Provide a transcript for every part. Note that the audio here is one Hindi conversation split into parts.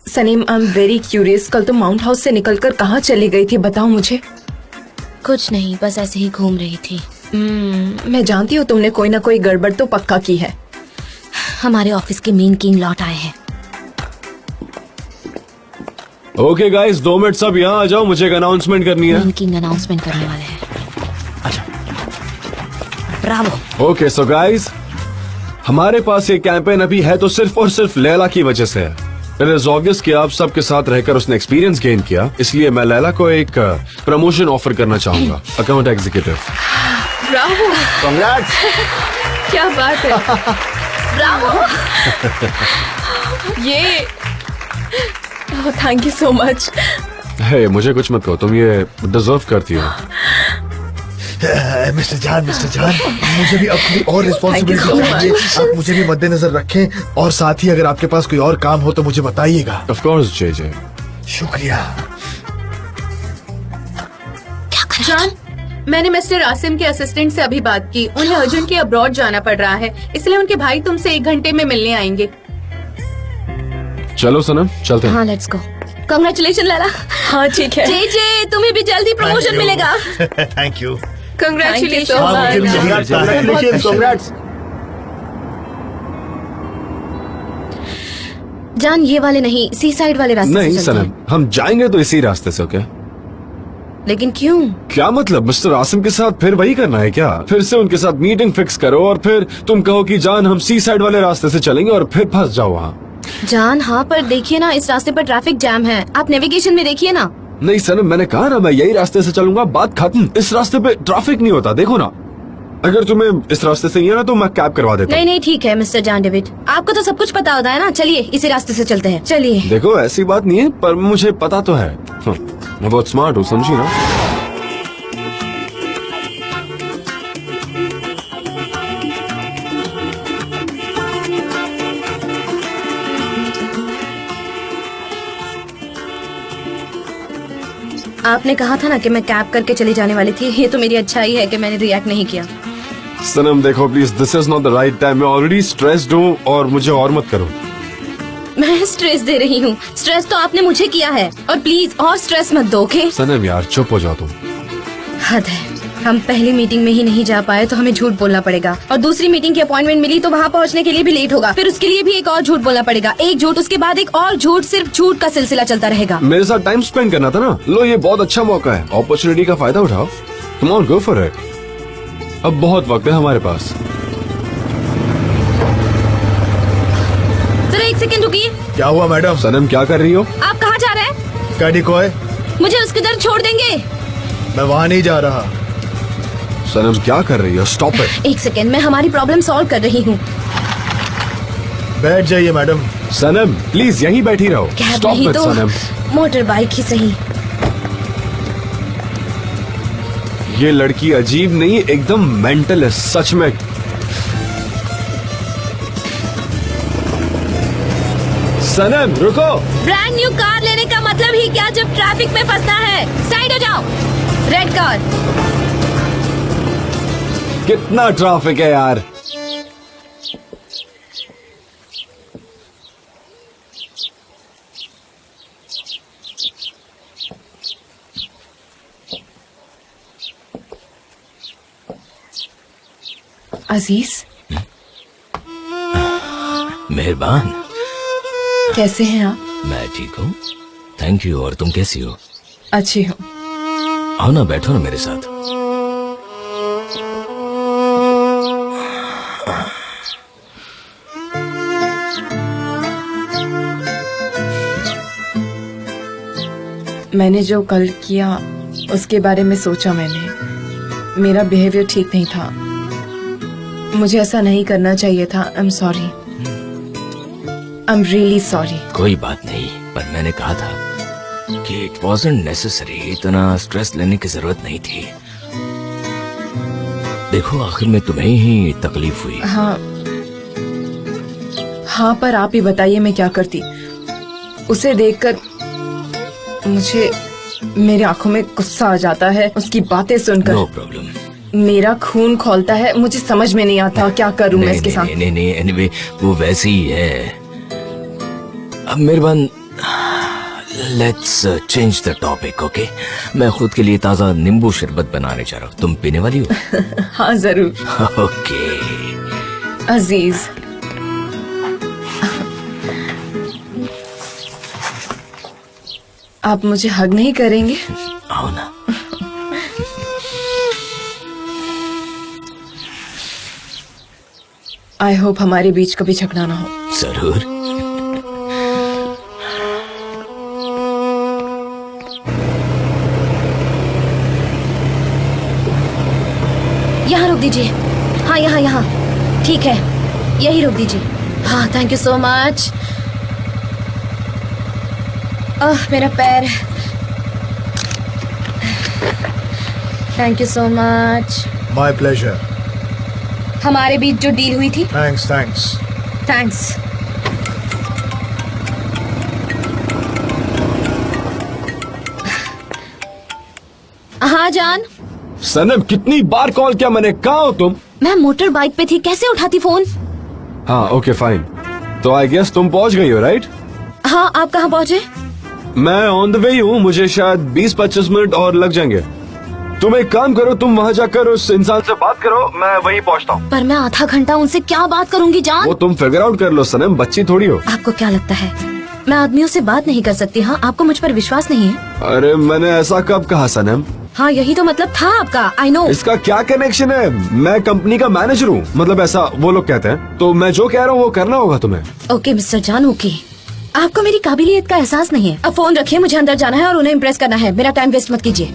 Saneem, I am very curious, कल तुम माउंट हाउस से निकलकर कहाँ चली गई थी, बताओ मुझे। कुछ नहीं, बस ऐसे ही घूम रही थी। मैं जानती हूँ तुमने कोई ना कोई गड़बड़ तो पक्का की है। हमारे ऑफिस के मेन किंग लौट आए हैं। ओके गाइस, 2 मिनट सब यहाँ आ जाओ, मुझे एक अनाउंसमेंट करनी है। मेन किंग अनाउंसमेंट करने वाले हैं। अच्छा, ब्रावो। ओके सो गाइस, हमारे पास ये कैंपेन अभी है तो सिर्फ और सिर्फ लैला की वजह से है। इट इज ऑब्वियस कि आप सबके साथ रहकर उसने एक्सपीरियंस गेन किया, इसलिए मैं लैला को एक प्रमोशन ऑफर करना चाहूंगा, अकाउंट एग्जीक्यूटिव। Bravo, congrats. क्या बात है। ब्रावो। ये थैंक यू सो मच। हे, मुझे कुछ मत कहो, तुम ये डिजर्व करती हो। मिस्टर जान, मुझे भी अपनी और रिस्पॉन्सिबिलिटी चाहिए। आप मुझे भी मद्देनजर रखें, और साथ ही अगर आपके पास कोई और काम हो तो मुझे बताइएगा। ऑफ कोर्स जे। शुक्रिया। जान, मैंने मिस्टर आसिम के असिस्टेंट से अभी बात की। उन्हें अर्जेंटली अब्रॉड जाना पड़ रहा है, इसलिए उनके भाई तुमसे 1 घंटे में मिलने आएंगे। चलो सनम, चलते हैं। हाँ, लेट्स गो। कांग्रेचुलेशन लैला। हाँ ठीक है। जे, तुम्हें भी जल्दी प्रमोशन मिलेगा। Thank you. कंग्रेचुलेशन। जान, ये वाले नहीं, सी साइड वाले रास्ते नहीं से चलते सनम, हैं। हम जाएंगे तो इसी रास्ते से। ओके, लेकिन क्यों? क्या मतलब, मिस्टर आसिम के साथ फिर वही करना है क्या? फिर से उनके साथ मीटिंग फिक्स करो और फिर तुम कहो कि जान हम सी साइड वाले रास्ते से चलेंगे और फिर फंस जाओ वहाँ। जान, हाँ पर देखिए ना, इस रास्ते पर ट्रैफिक जैम है। आप नेविगेशन में देखिए ना। नहीं सनम, मैंने कहा ना मैं यही रास्ते से चलूंगा, बात खत्म। इस रास्ते पे ट्रैफिक नहीं होता, देखो ना। अगर तुम्हें इस रास्ते से ही है ना तो मैं कैब करवा देता हूँ। नहीं, ठीक है मिस्टर जान डेविड, आपको तो सब कुछ पता होता है ना। चलिए इसी रास्ते से चलते हैं, चलिए। देखो ऐसी बात नहीं है, पर मुझे पता तो है। मैं बहुत स्मार्ट हूँ, समझी ना। आपने कहा था ना कि मैं कैब करके चली जाने वाली थी। ये तो मेरी अच्छाई है कि मैंने रिएक्ट नहीं किया। सनम देखो please, this is not the right time. मैं ऑलरेडी स्ट्रेस्ड हूँ और मुझे और मत करो। मैं स्ट्रेस दे रही हूँ? स्ट्रेस तो आपने मुझे किया है, और प्लीज और स्ट्रेस मत दो, ओके? सनम यार चुप हो जाओ तुम। हद है, हम पहली मीटिंग में ही नहीं जा पाए तो हमें झूठ बोलना पड़ेगा, और दूसरी मीटिंग की अपॉइंटमेंट मिली तो वहाँ पहुँचने के लिए भी लेट होगा, फिर उसके लिए भी एक और झूठ बोलना पड़ेगा। एक झूठ, उसके बाद एक और झूठ, सिर्फ झूठ का सिलसिला चलता रहेगा। मेरे साथ टाइम स्पेंड करना था ना। लो ये बहुत अच्छा मौका है, अपॉर्चुनिटी का फायदा उठाओ। Come on, go for it. अब बहुत वक्त है हमारे पास। जरा 1 सेकंड रुकिए। क्या हुआ मैडम? सनम क्या कर रही हो? आप कहाँ जा रहे हैं? गाड़ी को है, मुझे उसके दर छोड़ देंगे? मैं वहाँ नहीं जा रहा। सनम क्या कर रही हो? Stop it. 1 सेकंड, मैं हमारी प्रॉब्लम सॉल्व कर रही हूँ। बैठ जाइए मैडम। सनम प्लीज यहीं बैठी रहो। कैब स्टॉप नहीं इट तो सनम। मोटर बाइक ही सही। ये लड़की अजीब नहीं, एकदम मेंटल है सच में। सनम रुको। ब्रांड न्यू कार लेने का मतलब ही क्या जब ट्रैफिक में फंसना है? साइड हो जाओ। Red car. कितना ट्रैफिक है यार। अजीज, मेहरबान। कैसे हैं आप? मैं ठीक हूँ, थैंक यू। और तुम कैसी हो? अच्छी हूँ। आओ ना, बैठो ना मेरे साथ। मैंने जो कल किया उसके बारे में सोचा मैंने। मेरा बिहेवियर ठीक नहीं था, मुझे ऐसा नहीं करना चाहिए था। आई am sorry, I am really sorry. कोई बात नहीं, पर मैंने कहा था कि इट वॉजंट नेसेसरी। इतना स्ट्रेस लेने की जरूरत नहीं थी। देखो आखिर में तुम्हें ही तकलीफ हुई। हाँ, पर आप ही बताइए मैं क्या करती। उसे देखकर मुझे मेरी आंखों में गुस्सा आ जाता है, उसकी बातें सुनकर। No problem. मेरा खून खौलता है, मुझे समझ में नहीं आता क्या करूं मैं इसके साथ। नहीं, एनीवे वो वैसे ही है। अब मेहरबान let's change the topic, okay? मैं खुद के लिए ताजा नींबू शरबत बनाने जा रहा हूँ। तुम पीने वाली हो? हाँ जरूर। ओके। अजीज, आप मुझे हग नहीं करेंगे? आओ ना। आई होप हमारे बीच कभी झगड़ा ना हो। जरूर। यहाँ रोक दीजिए। हाँ यहाँ ठीक है, यही रोक दीजिए। हाँ, थैंक यू सो मच। मेरा पैर। Thank you so much. My pleasure. हमारे बीच जो डील हुई थी। थैंक्स। थैंक्स। हाँ जान। सनम, कितनी बार कॉल किया मैंने, कहाँ हो तुम? मैं मोटर बाइक पे थी, कैसे उठाती फोन? हाँ ओके फाइन। तो आई गेस तुम पहुंच गई हो, राइट? हाँ, आप कहाँ पहुँचे? मैं ऑन द वे हूँ, मुझे शायद 20-25 मिनट और लग जाएंगे। तुम एक काम करो, तुम वहाँ जाकर उस इंसान से बात करो, मैं वहीं पहुँचता हूँ। पर मैं आधा घंटा उनसे क्या बात करूंगी जान? वो तुम फिगर आउट कर लो सनम, बच्ची थोड़ी हो। आपको क्या लगता है मैं आदमियों से बात नहीं कर सकती? हाँ, आपको मुझ पर विश्वास नहीं है? अरे मैंने ऐसा कब कहा सनम? हाँ, यही तो मतलब था आपका। I know. इसका क्या कनेक्शन है? मैं कंपनी का मैनेजर हूँ, मतलब ऐसा वो लोग कहते हैं, तो मैं जो कह रहा हूँ वो करना होगा तुम्हें। ओके मिस्टर जान, ओके। आपको मेरी काबिलियत का एहसास नहीं है। अब फोन रखिए, मुझे अंदर जाना है और उन्हें इम्प्रेस करना है। मेरा टाइम वेस्ट मत कीजिए।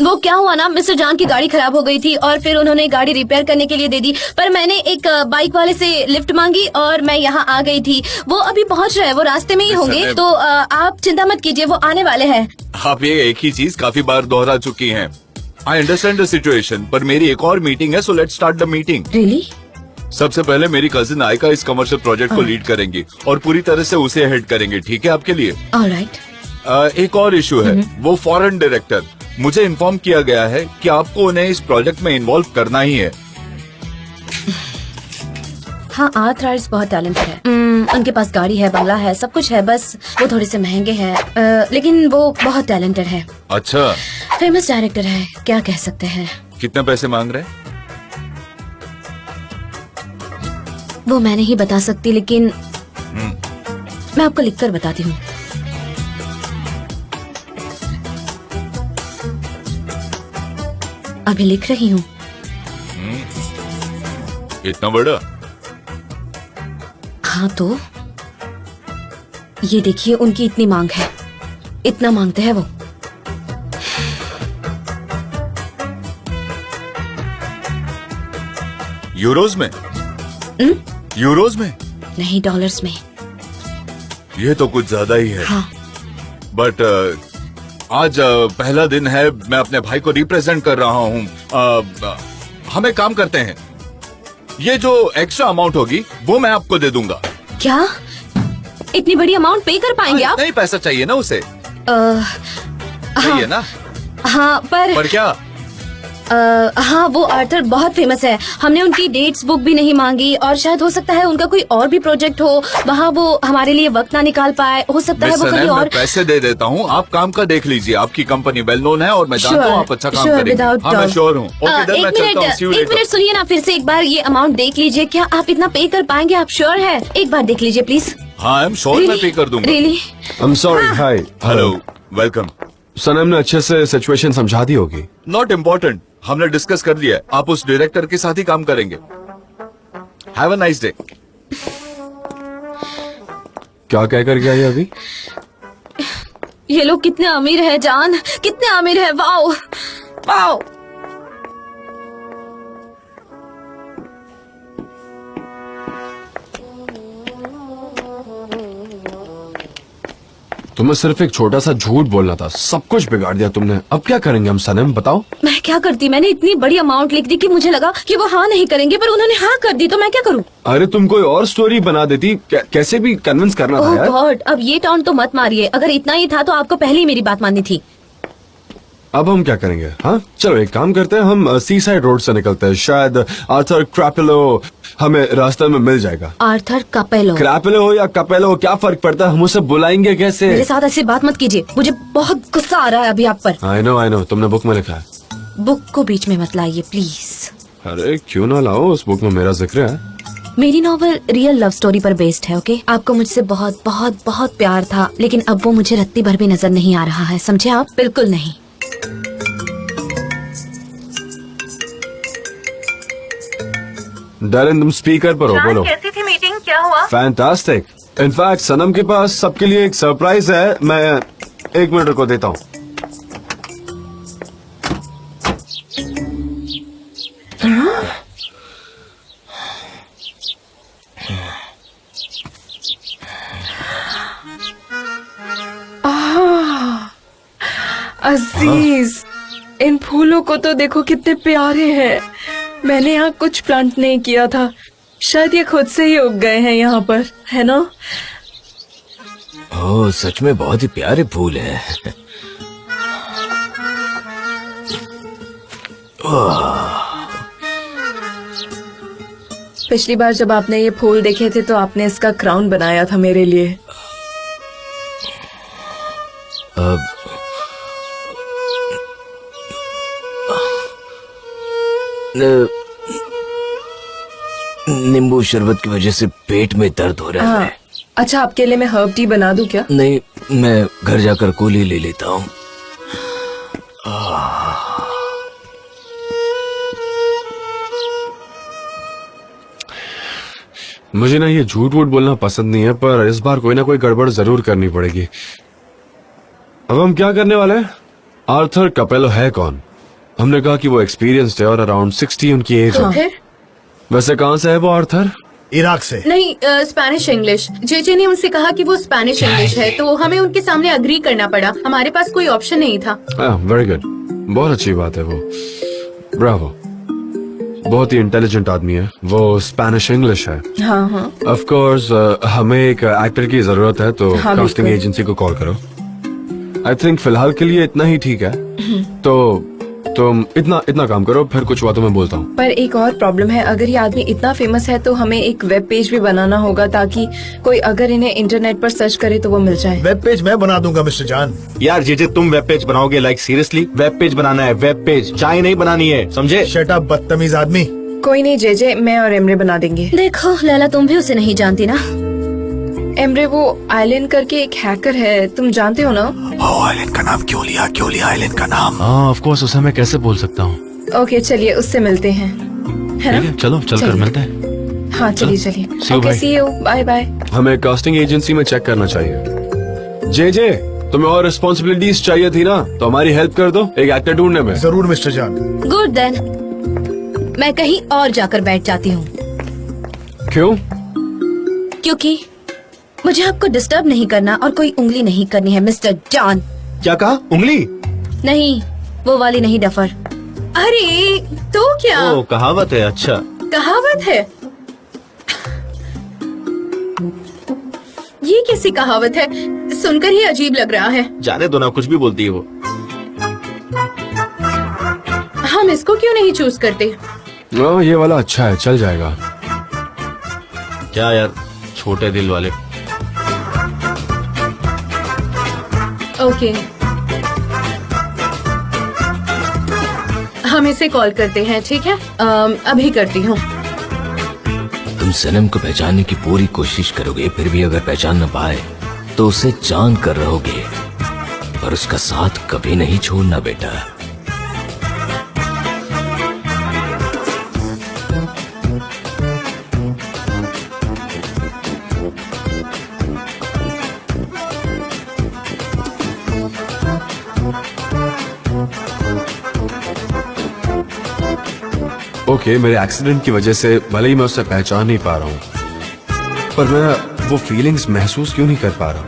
वो क्या हुआ ना, मिस्टर जान की गाड़ी खराब हो गई थी और फिर उन्होंने गाड़ी रिपेयर करने के लिए दे दी, पर मैंने एक बाइक वाले से लिफ्ट मांगी और मैं यहाँ आ गई थी। वो अभी पहुँच रहे हैं, वो रास्ते में ही होंगे, तो आप चिंता मत कीजिए, वो आने वाले हैं। आप ये एक ही चीज काफी बार दोहरा चुकी हैं। आई अंडरस्टैंड द सिचुएशन, पर मेरी एक और मीटिंग है, so let's start the meeting. Really? सबसे पहले मेरी कजिन आयका इस कमर्शियल प्रोजेक्ट को लीड करेंगी और पूरी तरह से उसे हेड करेंगे, ठीक है आपके लिए? ऑलराइट। एक और इशू है, वो फॉरेन डायरेक्टर। मुझे इन्फॉर्म किया गया है कि आपको उन्हें इस प्रोजेक्ट में इन्वॉल्व करना ही है। हाँ, आर्थराइट्स बहुत टैलेंटेड है। उनके पास गाड़ी है, बंगला है, सब कुछ है, बस वो थोड़े से महंगे हैं, लेकिन वो बहुत टैलेंटेड है। अच्छा, फेमस डायरेक्टर है, क्या कह सकते हैं। कितने पैसे मांग रहे हैं? वो मैं नहीं बता सकती, लेकिन मैं आपको लिखकर बताती हूँ। अभी लिख रही हूँ। इतना बड़ा? हाँ, तो ये देखिए, उनकी इतनी मांग है, इतना मांगते हैं वो। यूरोज में? यूरोज में नहीं, डॉलर्स में। ये तो कुछ ज्यादा ही है। हाँ। बट आज पहला दिन है, मैं अपने भाई को रिप्रेजेंट कर रहा हूँ। हम एक काम करते हैं, ये जो एक्स्ट्रा अमाउंट होगी वो मैं आपको दे दूंगा। क्या इतनी बड़ी अमाउंट पे कर पाएंगे आप? नहीं, पैसा चाहिए ना उसे। चाहिए ना? हाँ, पर क्या? हाँ, वो आर्थर बहुत फेमस है। हमने उनकी डेट्स बुक भी नहीं मांगी और शायद हो सकता है उनका कोई और भी प्रोजेक्ट हो, वहाँ वो हमारे लिए वक्त ना निकाल पाए। हो सकता है वो कहीं और। मैं पैसे दे देता हूँ, आप काम का देख लीजिए। आपकी कंपनी वेल नोन है और मैं जानता हूँ आप अच्छा काम करेंगे। हाँ, मैं श्योर हूँ। एक मिनट सुनिए ना, फिर से एक बार ये अमाउंट देख लीजिए। क्या आप इतना पे कर पाएंगे? आप श्योर है? एक बार देख लीजिए प्लीज। हाँ, आई एम श्योर, मैं पे कर दूंगा। Really? I am sorry. Hi, hello, welcome. Sanam ने अच्छे से सिचुएशन समझा दी होगी। नॉट इम्पोर्टेंट, हमने डिस्कस कर लिया है। आप उस डायरेक्टर के साथ ही काम करेंगे। Have a nice day. क्या कह कर गया ये अभी? ये लोग कितने अमीर है जान, कितने अमीर है। Wow wow. तुम्हें सिर्फ एक छोटा सा झूठ बोलना था, सब कुछ बिगाड़ दिया तुमने। अब क्या करेंगे हम सनम, बताओ? मैं क्या करती? मैंने इतनी बड़ी अमाउंट लिख दी कि मुझे लगा कि वो हाँ नहीं करेंगे, पर उन्होंने हाँ कर दी, तो मैं क्या करूं? अरे तुम कोई और स्टोरी बना देती, कैसे भी कन्विंस करना था यार। गॉड, अब ये टर्न तो मत मारिए। अगर इतना ही था तो आपको पहले ही मेरी बात माननी थी। अब हम क्या करेंगे? हाँ चलो एक काम करते हैं, हम सी साइड रोड से निकलते हैं, शायद आर्थर क्रैपेलो हमें रास्ते में मिल जाएगा। आर्थर कपेलो। क्रैपेलो हो या कपेलो, क्या फर्क पड़ता है? हम उसे बुलाएंगे कैसे? मेरे साथ ऐसी बात मत कीजिए, मुझे बहुत गुस्सा आ रहा है अभी आप पर। आई नो, तुमने बुक में लिखा है। बुक को बीच में मत लाइए प्लीज। अरे क्यों ना लाओ, उस बुक में मेरा जिक्र है। मेरी नॉवल रियल लव स्टोरी पर बेस्ड है, ओके? आपको मुझसे बहुत बहुत बहुत प्यार था, लेकिन अब वो मुझे रत्ती भर भी नजर नहीं आ रहा है, समझे आप? बिल्कुल नहीं। डैरेन तुम स्पीकर पर हो, बोलो। कैसी थी मीटिंग, क्या हुआ? फैंटास्टिक। इनफैक्ट सनम के पास सबके लिए एक सरप्राइज है, मैं 1 मिनट को देता हूँ। अजीज, इन फूलों को तो देखो कितने प्यारे हैं। मैंने यहाँ कुछ प्लांट नहीं किया था, शायद ये खुद से ही उग गए हैं यहाँ पर, है ना? ओह सच में बहुत ही प्यारे फूल हैं। पिछली बार जब आपने ये फूल देखे थे तो आपने इसका क्राउन बनाया था मेरे लिए। अब नींबू शरबत की वजह से पेट में दर्द हो रहा है। अच्छा, आपके लिए मैं हर्ब टी बना दूं क्या? नहीं, मैं घर जाकर गोली ले लेता हूँ। मुझे ना ये झूठ वूठ बोलना पसंद नहीं है, पर इस बार कोई ना कोई गड़बड़ जरूर करनी पड़ेगी। अब हम क्या करने वाले हैं? आर्थर कपेलो है कौन? हमने कहा कि वो एक्सपीरियंस्ड है और अराउंड 60 उनकी एज है। फिर? वैसे कहाँ से है वो आर्थर? इराक से। नहीं, स्पेनिश इंग्लिश। जेजे ने उनसे कहा कि वो स्पेनिश इंग्लिश है, तो हमें उनके सामने अग्री करना पड़ा। हमारे पास कोई ऑप्शन नहीं था। वेरी गुड, बहुत अच्छी बात है। वो ब्रावो, बहुत ही इंटेलिजेंट आदमी है। वो स्पेनिश इंग्लिश है। हाँ हाँ। ऑफ कोर्स हमें एक एक्टर की जरूरत है, तो हाँ, कास्टिंग बिल्कुल। एजेंसी को कॉल करो। आई थिंक फिलहाल के लिए इतना ही ठीक है। तो तुम इतना काम करो, फिर कुछ बातों में बोलता हूँ। पर एक और प्रॉब्लम है, अगर ये आदमी इतना फेमस है तो हमें एक वेब पेज भी बनाना होगा, ताकि कोई अगर इन्हें इंटरनेट पर सर्च करे तो वो मिल जाए। वेब पेज मैं बना दूंगा मिस्टर जान। यार जीजे, तुम वेब पेज बनाओगे? Like seriously? वेब पेज बनाना है, वेब पेज, चाय नहीं बनानी है, समझे? शट अप बदतमीज आदमी। कोई नहीं जेजे, मैं और एमरे बना देंगे। देखो लैला, तुम भी उसे नहीं जानती ना। एमरे वो आइलैंड करके एक हैकर है, तुम जानते हो ना? आइलैंड का नाम क्यों लिया आइलैंड का नाम? हाँ ऑफ कोर्स, उसे मैं कैसे बोल सकता हूँ। ओके चलिए, उससे मिलते हैं, है ना? चलो चलकर चलिए। मिलते हैं। हाँ चलिए चलिए। See you, okay bye. See you, bye bye. हमें कास्टिंग एजेंसी में चेक करना चाहिए। जे तुम्हें और रिस्पॉन्सिबिलिटीज चाहिए थी ना, तो हमारी हेल्प कर दो एक एक्टर ढूंढने में। जरूर मिस्टर जान। गुड देन, मैं कहीं और जाकर बैठ जाती हूँ, क्यों? क्योंकि मुझे आपको डिस्टर्ब नहीं करना और कोई उंगली नहीं करनी है मिस्टर जॉन। क्या कहा? उंगली? नहीं, वो वाली नहीं, डफर। अरे तो क्या? ओ कहावत है। अच्छा, कहावत है? ये कैसी कहावत है? सुनकर ही अजीब लग रहा है। जाने दो ना, कुछ भी बोलती है वो। हम इसको क्यों नहीं चूज करते? ये वाला अच्छा है, चल जाएगा। क्या यार, छोटे दिल वाले। ओके, हम इसे कॉल करते हैं, ठीक है? अभी करती हूँ। तुम सनम को पहचानने की पूरी कोशिश करोगे, फिर भी अगर पहचान न पाए तो उसे जान कर रहोगे, पर उसका साथ कभी नहीं छोड़ना बेटा। ओके, मेरे एक्सीडेंट की वजह से भले ही मैं उसे पहचान नहीं पा रहा हूँ, पर मैं वो फीलिंग्स महसूस क्यों नहीं कर पा रहा?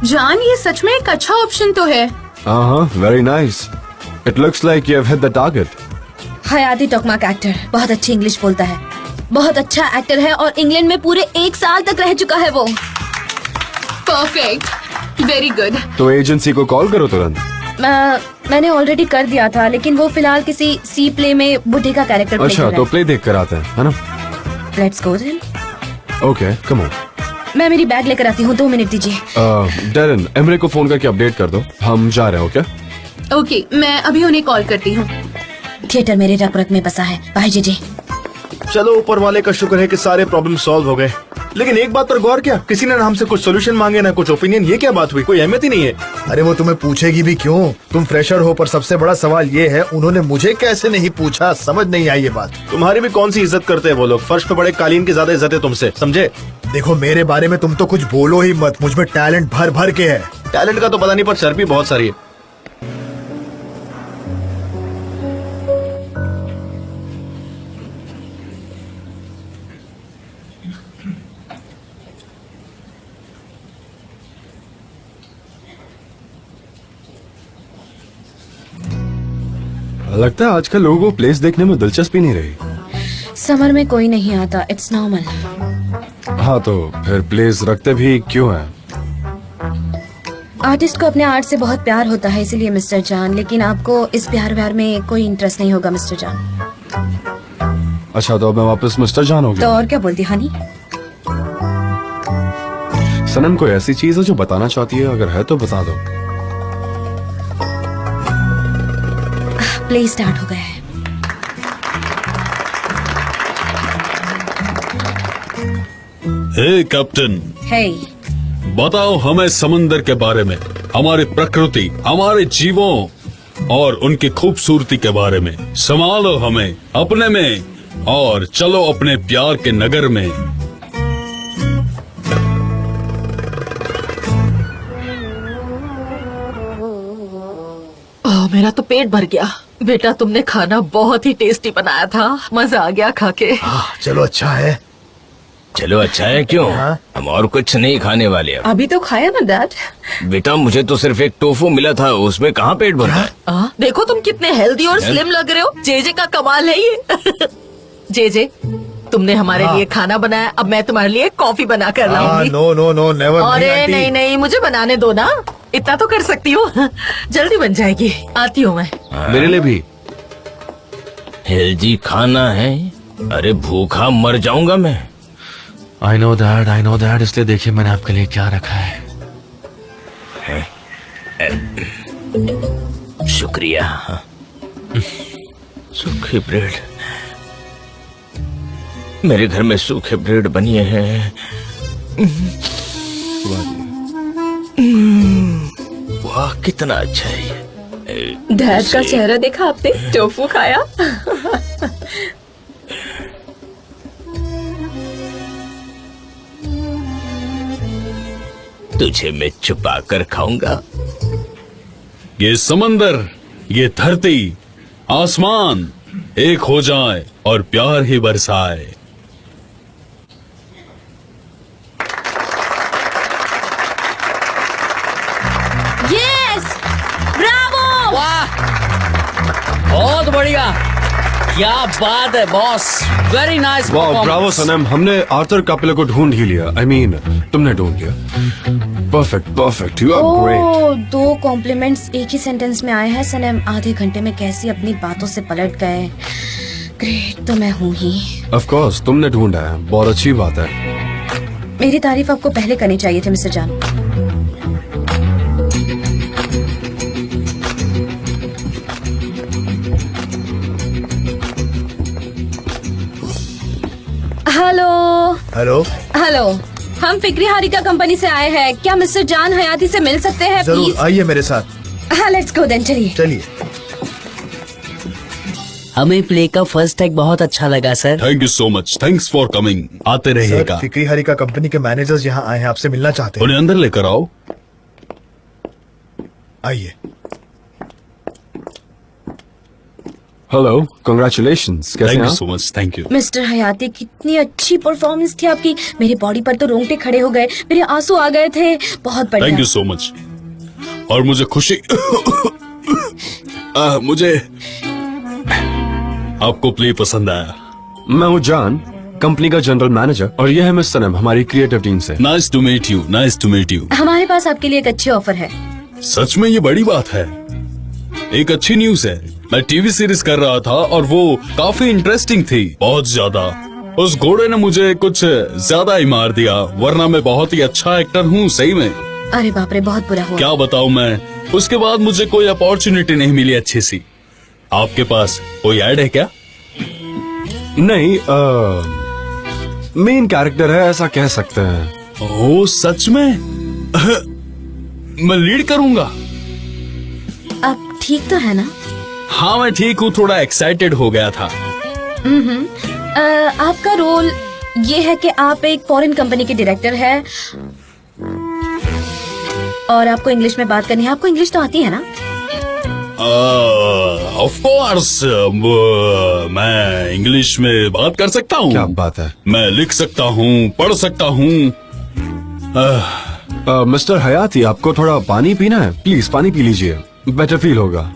जान, ये सच में एक अच्छा ऑप्शन तो है। Very nice. It looks like you have hit the target. हयाती टोकमाक एक्टर, बहुत अच्छी इंग्लिश बोलता है, बहुत अच्छा एक्टर है और इंग्लैंड में पूरे 1 साल तक रह चुका है वो। Perfect, very good. तो एजेंसी को कॉल करो तुरंत। मैंने ऑलरेडी कर दिया था, लेकिन वो फिलहाल किसी सी प्ले में बुढ़े का कैरेक्टर प्ले कर अच्छा, रहा तो प्ले देख कर आते हैं, है ना? Let's go then. Okay, come on. मैं मेरी बैग लेकर आती हूँ, 2 मिनट दीजिए। डेरन, एमरे को फोन करके अपडेट कर दो, हम जा रहे हैं। ओके ओके, मैं अभी उन्हें कॉल करती हूँ। थिएटर मेरे रग में बसा है। बाय जीजी। चलो, ऊपर वाले का शुक्र है कि सारे प्रॉब्लम सॉल्व हो गए। लेकिन एक बात पर गौर किया, किसी ने ना हमसे कुछ सोल्यूशन मांगे ना कुछ ओपिनियन। ये क्या बात हुई? कोई अहमियत ही नहीं है। अरे वो तुम्हें पूछेगी भी क्यों? तुम फ्रेशर हो, पर सबसे बड़ा सवाल ये है उन्होंने मुझे कैसे नहीं पूछा। समझ नहीं आई ये बात। तुम्हारी भी कौन सी इज्जत करते हैं वो लोग? फर्श पे बड़े कालीन की ज्यादा इज्जत है तुमसे, समझे? देखो, मेरे बारे में तुम तो कुछ बोलो ही मत। मुझ में टैलेंट भर भर के है। टैलेंट का तो पता नहीं, पर चर्बी बहुत सारी है। लगता है आजकल लोगों को प्लेस देखने में दिलचस्पी नहीं रही। समर में कोई नहीं आता, इट्स नॉर्मल। हाँ, तो फिर प्लेस रखते भी क्यों है? आर्टिस्ट को अपने आर्ट से बहुत प्यार होता है, इसीलिए मिस्टर जान। लेकिन आपको इस प्यार व्यार में कोई इंटरेस्ट नहीं होगा मिस्टर जान। अच्छा, तो अब मैं वापस मिस्टर जान हो तो गया। और क्या बोलती हनी? सनम, कोई ऐसी चीज है जो बताना चाहती है? अगर है तो बता दो। प्ले स्टार्ट हो गया है। हे कैप्टन, हे, बताओ हमें समंदर के बारे में, हमारी प्रकृति, हमारे जीवों और उनकी खूबसूरती के बारे में। संभालो हमें अपने में और चलो अपने प्यार के नगर में। मेरा तो पेट भर गया। बेटा, तुमने खाना बहुत ही टेस्टी बनाया था, मजा आ गया खा के। चलो, अच्छा है। चलो, अच्छा है क्यों? हम और कुछ नहीं खाने वाले अब। अभी तो खाया ना डैड। बेटा, मुझे तो सिर्फ एक टोफू मिला था, उसमें कहाँ पेट भरता है? देखो तुम कितने हेल्दी और स्लिम लग रहे हो। जेजे का कमाल है ये। जेजे, तुमने हमारे लिए खाना बनाया, अब मैं तुम्हारे लिए कॉफी बना कर लाऊंगी। No no no, never. अरे नहीं नहीं, मुझे बनाने दो ना, इतना तो कर सकती हूँ। जल्दी बन जाएगी, आती हूँ मैं। मेरे लिए भी हेल्दी खाना है? अरे भूखा मर जाऊंगा मैं। आई नो दैट, इसलिए देखिए मैंने आपके लिए क्या रखा है। शुक्रिया। सूखे ब्रेड, मेरे घर में सूखे ब्रेड बनिए हैं। वाह, कितना अच्छा है ये। डैड का चेहरा देखा आपने? टोफू खाया। तुझे मैं छुपा कर खाऊंगा। ये समंदर, ये धरती, आसमान एक हो जाए और प्यार ही बरसाए। Yes, Bravo! वाह, बहुत बढ़िया, क्या बात है बॉस, वेरी नाइस। वाह, ब्रावो सनम, हमने आर्थर कापिला को ढूंढ ही लिया। I mean, तुमने ढूंढ लिया। Perfect, you are great. 2 compliments एक ही सेंटेंस में आए हैं। सनम आधे घंटे में कैसी अपनी बातों से पलट गए। ग्रेट तो मैं हूँ ही। ऑफ कोर्स, तुमने ढूंढा है, बहुत अच्छी बात है। मेरी तारीफ आपको पहले करनी चाहिए थी मिस्टर जान। हेलो। हम फिक्री हारिका कंपनी से आए हैं। क्या मिस्टर जान हयाती से मिल सकते हैं जरूर, प्लीज? आइए मेरे साथ। हाँ, लेट्स गो देन। चलिए। हमें प्ले का फर्स्ट टैग बहुत अच्छा लगा sir. Thank you so much, thanks for coming. आते रहिएगा। फिक्री हारिका कंपनी के मैनेजर्स यहाँ आए हैं, आपसे मिलना चाहते हैं। उन्हें अंदर लेकर आओ। आइए। Hello, congratulations. कैसे थैंक हैं यू आप? So much, thank you. Mister हयाती, कितनी अच्छी परफॉर्मेंस थी आपकी। मेरे बॉडी पर तो रोंगटे खड़े हो गए, मेरे आंसू आ गए थे। बहुत बढ़िया। Thank you so much. और मुझे खुशी मुझे आपको प्ले पसंद आया। मैं हूँ जान, कंपनी का जनरल मैनेजर, और ये है मिस सनम, हमारी क्रिएटिव टीम से। Nice to meet you, nice to meet you. हमारे पास आपके लिए एक अच्छी ऑफर है। सच में ये बड़ी बात है, एक अच्छी न्यूज है। मैं टीवी सीरीज कर रहा था और वो काफी इंटरेस्टिंग थी, बहुत ज्यादा। उस घोड़े ने मुझे कुछ ज्यादा ही मार दिया, वरना मैं बहुत ही अच्छा एक्टर हूँ सही में। अरे बाप रे, बहुत बुरा हुआ। क्या बताऊँ मैं, उसके बाद मुझे कोई अपॉर्चुनिटी नहीं मिली अच्छी सी। आपके पास कोई ऐड है क्या? नहीं, मेन कैरेक्टर है ऐसा कह सकते हैं। ओह सच में? मैं लीड करूंगा। आप ठीक तो है ना? हाँ मैं ठीक हूँ, थोड़ा एक्साइटेड हो गया था। आपका रोल ये है कि आप एक फॉरेन कंपनी के डायरेक्टर है और आपको इंग्लिश में बात करनी है। आपको इंग्लिश तो आती है ना? ऑफ कोर्स, मैं इंग्लिश में बात कर सकता हूँ। क्या बात है। मैं लिख सकता हूँ, पढ़ सकता हूँ। मिस्टर हयाती, आपको थोड़ा पानी पीना है? प्लीज पानी पी लीजिए, बेटर फील होगा।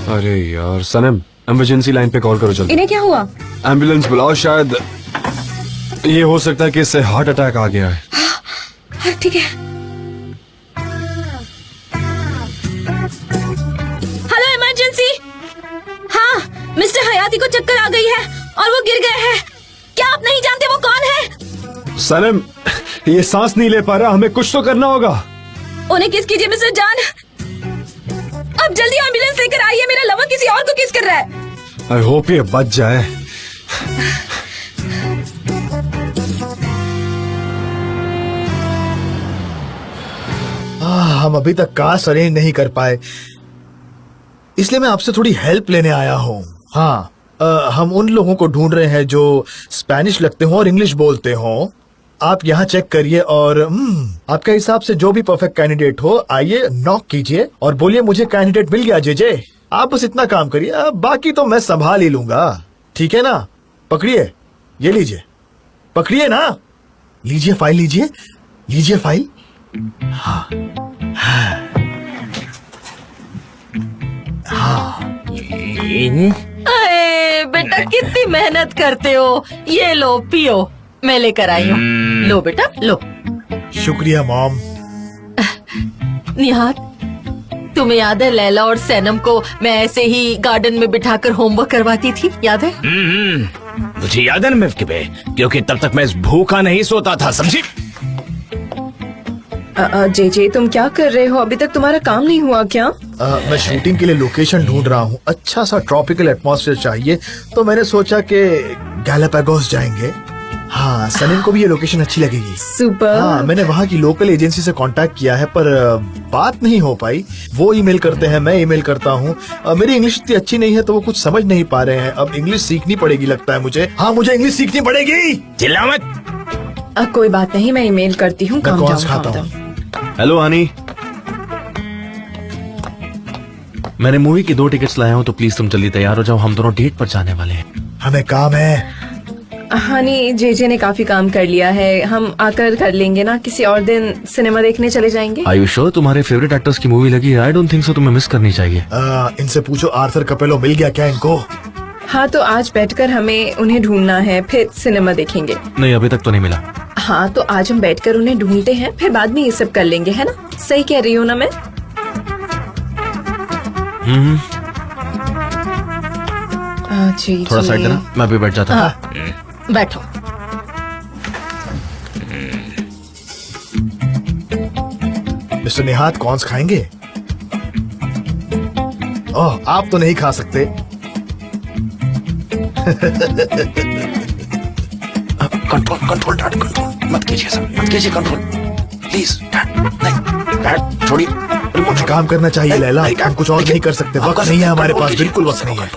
अरे यार सनम, इमरजेंसी लाइन पे कॉल करो जल्दी। इन्हें क्या हुआ? एम्बुलेंस बुलाओ, शायद ये हो सकता है कि इससे हार्ट अटैक आ गया है। ठीक है। Hello emergency. हाँ, मिस्टर हयाती को चक्कर आ गई है और वो गिर गए हैं। क्या आप नहीं जानते वो कौन है? सनम, ये सांस नहीं ले पा रहा, हमें कुछ तो करना होगा। उन्हें किस कीजिए मिस्टर जान। अब जल्दी एम्बुलेंस लेकर आइए, मेरा लवर किसी और को किस कर रहा है। आई होप ये बच जाए। हम अभी तक कास्ट अरेंज नहीं कर पाए, इसलिए मैं आपसे थोड़ी हेल्प लेने आया हूँ। हाँ, हम उन लोगों को ढूंढ रहे हैं जो स्पेनिश लगते हो और इंग्लिश बोलते हो। आप यहाँ चेक करिए और आपके हिसाब से जो भी परफेक्ट कैंडिडेट हो, आइए नॉक कीजिए और बोलिए मुझे कैंडिडेट मिल गया जेजे। आप बस इतना काम करिए, बाकी तो मैं संभाल ही लूंगा। ठीक है ना? पकड़िए, ये लीजिए, पकड़िए ना, लीजिए फाइल, लीजिए लीजिए फाइल। हाँ अरे बेटा, कितनी मेहनत करते हो। ये लो पियो, मैं लेकर आई हूँ। लो बेटा लो। शुक्रिया मॉम। निहात, तुम्हें याद है लैला और सैनम को मैं ऐसे ही गार्डन में बिठाकर होमवर्क करवाती थी, याद है? मुझे याद है ना मिफ्की, क्योंकि तब तक मैं भूखा नहीं सोता था, समझी? जे तुम क्या कर रहे हो? अभी तक तुम्हारा काम नहीं हुआ क्या? मैं शूटिंग के लिए लोकेशन ढूंढ रहा हूँ। अच्छा सा ट्रॉपिकल एटमॉस्फेयर चाहिए, तो मैंने सोचा कि गैलापागोस जाएंगे। हाँ, सनीम को भी ये लोकेशन अच्छी लगेगी। सुपर। हाँ, मैंने वहाँ की लोकल एजेंसी से कांटेक्ट किया है, पर बात नहीं हो पाई। वो ईमेल करते हैं, मैं ईमेल करता हूँ। मेरी इंग्लिश इतनी अच्छी नहीं है तो वो कुछ समझ नहीं पा रहे हैं। अब इंग्लिश सीखनी पड़ेगी लगता है मुझे। हाँ, मुझे इंग्लिश सीखनी पड़ेगी। चिल्ला मत। कोई बात नहीं, मैं ईमेल करती हूँ। मैं कॉल्स खाता हूँ। हेलो आनी, मैंने मूवी की 2 टिकट्स लाया हूँ, तो प्लीज तुम जल्दी तैयार हो जाओ, हम दोनों डेट पर जाने वाले हैं। हमें काम है। हानी, जे ने काफी काम कर लिया है, हम आकर कर लेंगे ना। किसी और दिन सिनेमा देखने चले जाएंगे। Are you sure? तुम्हारे फेवरेट एक्टर्स की मूवी लगी है। आई डोंट थिंक सो, तुम्हें मिस करनी चाहिए। इनसे पूछो आर्थर कपेलो मिल गया क्या इनको? हाँ, तो आज बैठकर हमें उन्हें ढूंढना है, फिर सिनेमा देखेंगे। नहीं, अभी तक तो नहीं मिला। हाँ, तो आज हम बैठकर उन्हें ढूंढते हैं, फिर बाद में ये सब कर लेंगे, है ना? सही कह रही हूँ ना मैं? जी थोड़ा साइड देना, मैं अभी बैठ जाता हूँ। बैठो। मिस्टर निहात, कॉर्न्स खाएंगे? ओह, आप तो नहीं खा सकते। कंट्रोल कंट्रोल डैड, कंट्रोल मत कीजिए सर, मत कीजिए कंट्रोल प्लीज डैड। नहीं डैड, छोड़िए। रिमोट काम करना चाहिए लैला, हम कुछ और नहीं कर सकते। वक्त नहीं है हमारे पास, बिल्कुल वक्त नहीं है।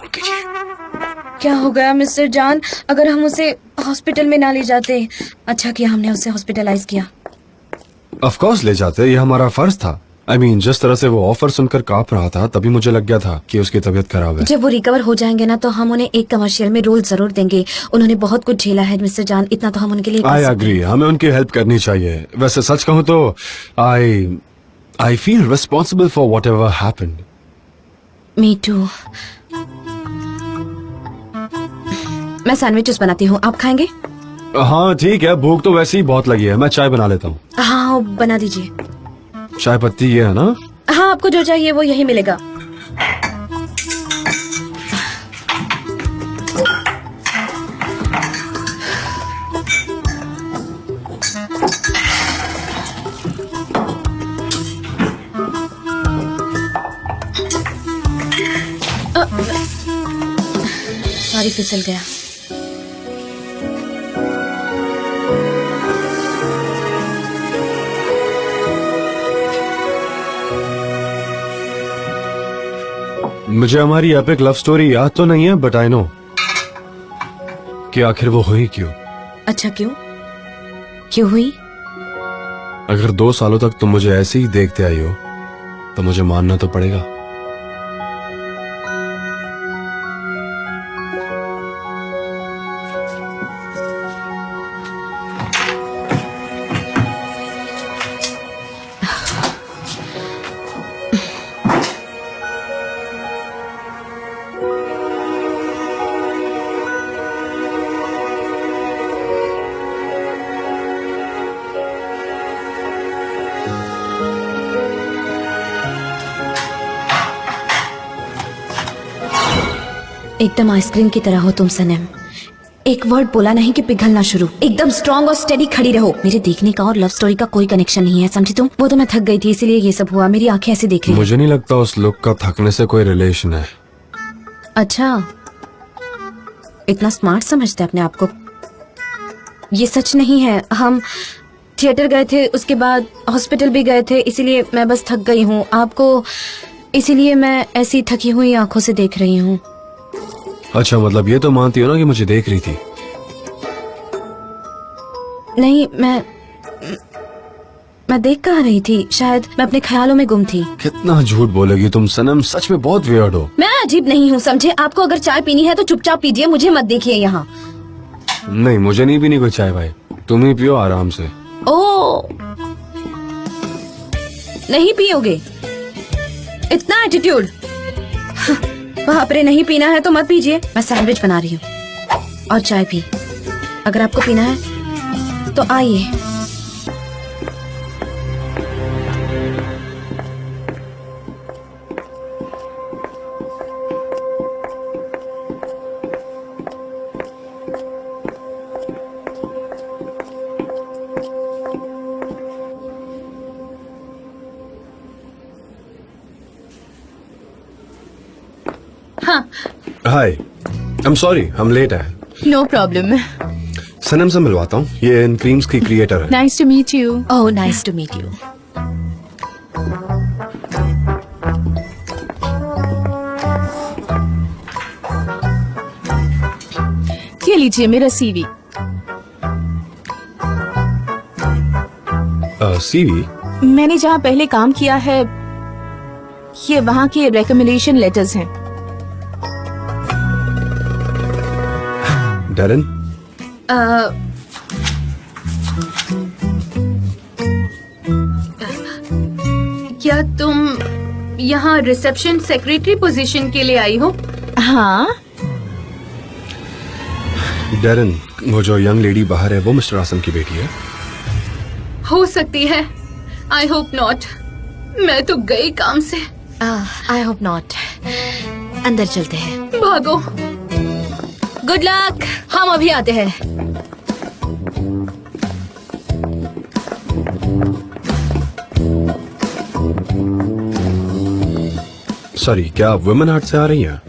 क्या हो गया मिस्टर जान? अगर हम उसे हॉस्पिटल में ना ले जाते। अच्छा किया हमने उसे हॉस्पिटलाइज किया। ऑफ कोर्स ले जाते, ये हमारा फर्ज था। I mean, जिस तरह से वो ऑफर सुनकर कांप रहा था तभी मुझे लग गया था कि उसकी तबीयत खराब है। जब वो रिकवर हो जाएंगे ना तो हम उन्हें एक कमर्शियल में रोल जरूर देंगे। उन्होंने बहुत कुछ झेला है मिस्टर जान, इतना तो हम उनके लिए आई एग्री, हमें उनकी हेल्प करनी चाहिए। वैसे सच कहूँ तो I feel responsible for whatever happened. Me too. मैं सैंडविचेस बनाती हूँ, आप खाएंगे? हाँ ठीक है, भूख तो वैसे ही बहुत लगी है, मैं चाय बना लेता हूँ। हाँ बना दीजिए। चाय पत्ती ये है ना? हाँ, आपको जो चाहिए वो यही मिलेगा। सॉरी, फिसल गया। मुझे हमारी एपिक लव स्टोरी याद तो नहीं है, बट आई नो कि आखिर वो हुई क्यों। अच्छा, क्यों हुई? अगर 2 सालों तक तुम मुझे ऐसे ही देखते आई हो तो मुझे मानना तो पड़ेगा। एकदम आइसक्रीम की तरह हो तुम सनम। एक वर्ड बोला नहीं कि पिघलना शुरू। एकदम स्ट्रांग और स्टेडी खड़ी रहो। मेरे देखने का और लव स्टोरी का कोई कनेक्शन नहीं है, समझी तुम? वो तो मैं थक गई थी इसीलिए ये सब हुआ। मेरी आंखें ऐसे देख रही हैं। मुझे नहीं लगता उस लुक का थकने से कोई रिलेशन है। अच्छा, इतना स्मार्ट समझते अपने आप को? ये सच नहीं है। हम थिएटर गए थे, उसके बाद हॉस्पिटल भी गए थे, इसीलिए मैं बस थक गई हूँ। आपको इसीलिए मैं ऐसी थकी हुई आंखों से देख रही हूँ। अच्छा, मतलब ये तो मानती हो ना कि मुझे देख रही थी? नहीं, मैं देख कहाँ रही थी, शायद मैं अपने ख्यालों में गुम थी। कितना झूठ बोलेगी तुम सनम, सच में बहुत वियर्ड हो। मैं अजीब नहीं हूँ समझे। आपको अगर चाय पीनी है तो चुपचाप पीजिए, मुझे मत देखिए यहाँ। नहीं, मुझे नहीं पीनी कोई चाय भाई, तुम ही पियो आराम से। ओ, नहीं पियोगे? इतना एटीट्यूड? बाप रे, नहीं पीना है तो मत पीजिए। मैं सैंडविच बना रही हूँ और चाय भी। अगर आपको पीना है तो आइए। हाय, आई एम सॉरी, हम लेट है। No problem. सनम से मिलवाता हूँ, ये इन क्रीम्स की क्रिएटर है। Nice to meet you. Oh, nice to meet you. ये लीजिए मेरा सीवी। सीवी? मैंने जहाँ पहले काम किया है, ये वहाँ के रिकमेंडेशन लेटर्स हैं। डैरन? क्या तुम यहाँ रिसेप्शन सेक्रेटरी पोजीशन के लिए आई हो? हाँ। डैरन, वो जो यंग लेडी बाहर है वो मिस्टर आसम की बेटी है? हो सकती है, आई होप नॉट। मैं तो गई काम से। I hope not. अंदर चलते हैं। भागो। गुड लक, हम अभी आते हैं। सॉरी, क्या आप वुमेन आर्ट से आ रही हैं?